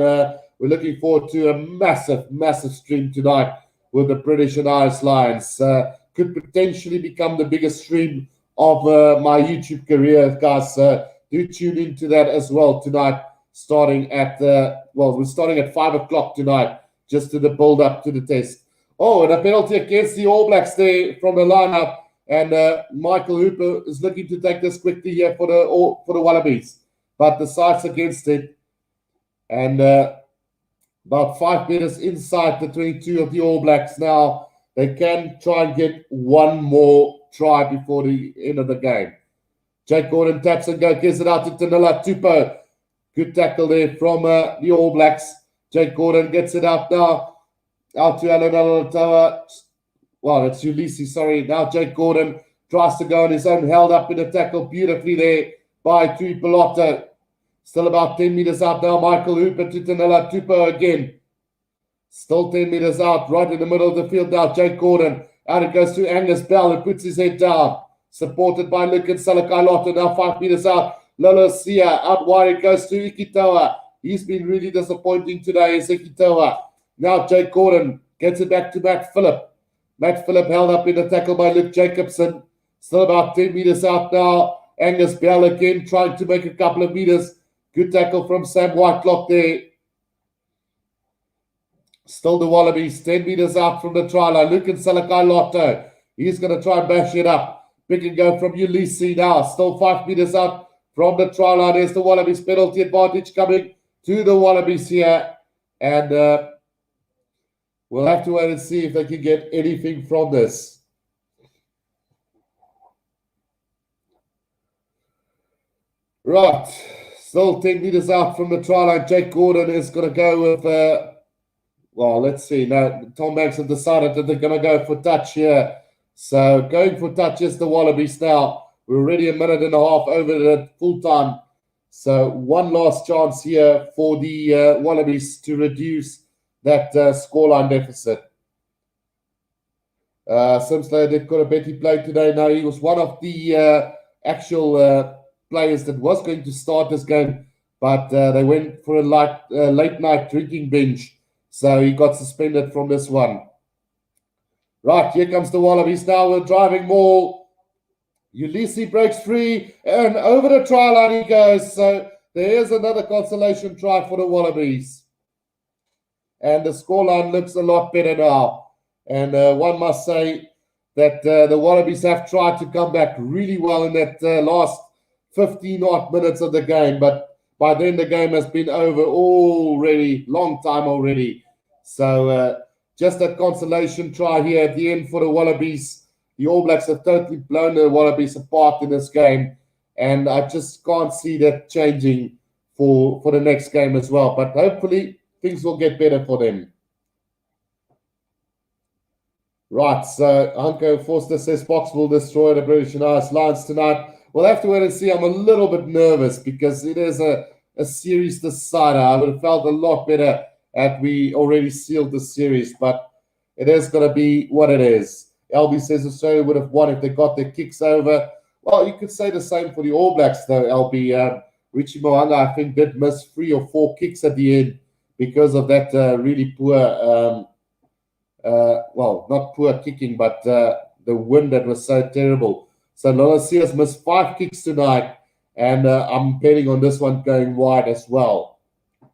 We're looking forward to a massive, massive stream tonight with the British and Irish Lions. Could potentially become the biggest stream of my YouTube career, guys. Do tune into that as well tonight, starting at, we're starting at 5 o'clock tonight, just to the build up to the test. Oh, and a penalty against the All Blacks there from the lineup. And Michael Hooper is looking to take this quickly here for the Wallabies. But the side's against it. And about 5 meters inside the 22 of the All Blacks now. They can try and get one more try before the end of the game. Jake Gordon taps and gives it out to Tanila Tupou. Good tackle there from the All Blacks. Jake Gordon gets it out now. Out to Alan Alatoa. Well, it's Ulysses, sorry. Now Jake Gordon tries to go on his own, held up in a tackle beautifully there by Tui Pelotto. Still about 10 meters out now. Michael Hooper to Tanila Tupou again. Still 10 meters out, right in the middle of the field now. Jake Gordon. Out it goes to Angus Bell and puts his head down. Supported by Lucas Salakai-Loto. Now 5 meters out. Lolo Sia. Out wide it goes to Ikitoa. He's been really disappointing today, is Ikitoa. Now Jake Gordon gets it back to Matt Phillip. Matt Phillip held up in the tackle by Luke Jacobson. Still about 10 meters out now. Angus Bell again trying to make a couple of meters. Good tackle from Sam Whitelock there. Still the Wallabies 10 meters out from the try line. Lucas Salakai-Loto. He's going to try and bash it up. Pick and go from Ulysses now. Still 5 meters out from the try line. There's the Wallabies penalty advantage coming to the Wallabies here. And we'll have to wait and see if they can get anything from this. Right. Still 10 meters out from the try line. Jake Gordon is going to go with, let's see. Now, Tom Banks have decided that they're going to go for touch here. So going for touch is the Wallabies now. We're already a minute and a half over the full time. So one last chance here for the Wallabies to reduce that scoreline deficit. Simslayer did quite a bit. He played today. Now he was one of the actual players that was going to start this game, but they went for a late night drinking binge, so he got suspended from this one. Right, here comes the Wallabies now with driving maul. Ulysses breaks free and over the try line he goes. So there's another consolation try for the Wallabies. And the scoreline looks a lot better now. And one must say that the Wallabies have tried to come back really well in that last 15-odd minutes of the game. But by then the game has been over already, long time already. So just a consolation try here at the end for the Wallabies. The All Blacks have totally blown the Wallabies apart in this game. And I just can't see that changing for the next game as well. But hopefully things will get better for them. Right, so Hanko Forster says Boks will destroy the British and Irish Lions tonight. We'll have to wait and see. I'm a little bit nervous because it is a series decider. I would have felt a lot better had we already sealed the series, but it is going to be what it is. LB says Australia would have won if they got their kicks over. Well, you could say the same for the All Blacks, though, LB. Richie Mo'unga, I think, did miss 3 or 4 kicks at the end because of that really poor, not poor kicking, but the wind that was so terrible. So Lolasia's missed 5 kicks tonight, and I'm betting on this one going wide as well.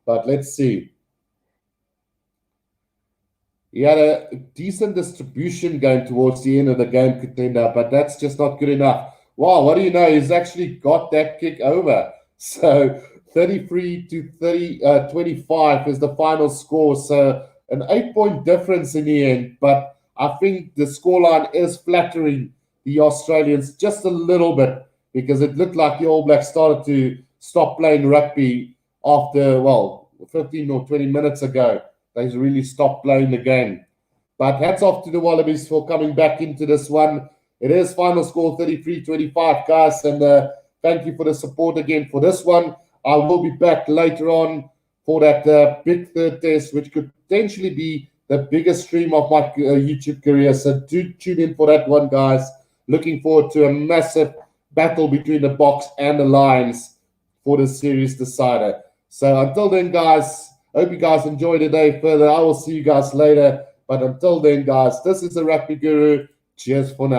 But let's see. he had a decent distribution going towards the end of the game, Contender, but that's just not good enough. Wow, what do you know? He's actually got that kick over. So 33 to 25 is the final score. So an 8-point difference in the end, but I think the scoreline is flattering the Australians just a little bit, because it looked like the All Blacks started to stop playing rugby after, 15 or 20 minutes ago. They really stopped playing the game. But hats off to the Wallabies for coming back into this one. It is final score 33-25, guys, and thank you for the support again for this one. I will be back later on for that big third test, which could potentially be the biggest stream of my YouTube career. So do tune in for that one, guys. Looking forward to a massive battle between the Boks and the Lions for the series decider. So until then, guys, hope you guys enjoy the day further. I will see you guys later. But until then, guys, this is the Rugby Guru. Cheers for now.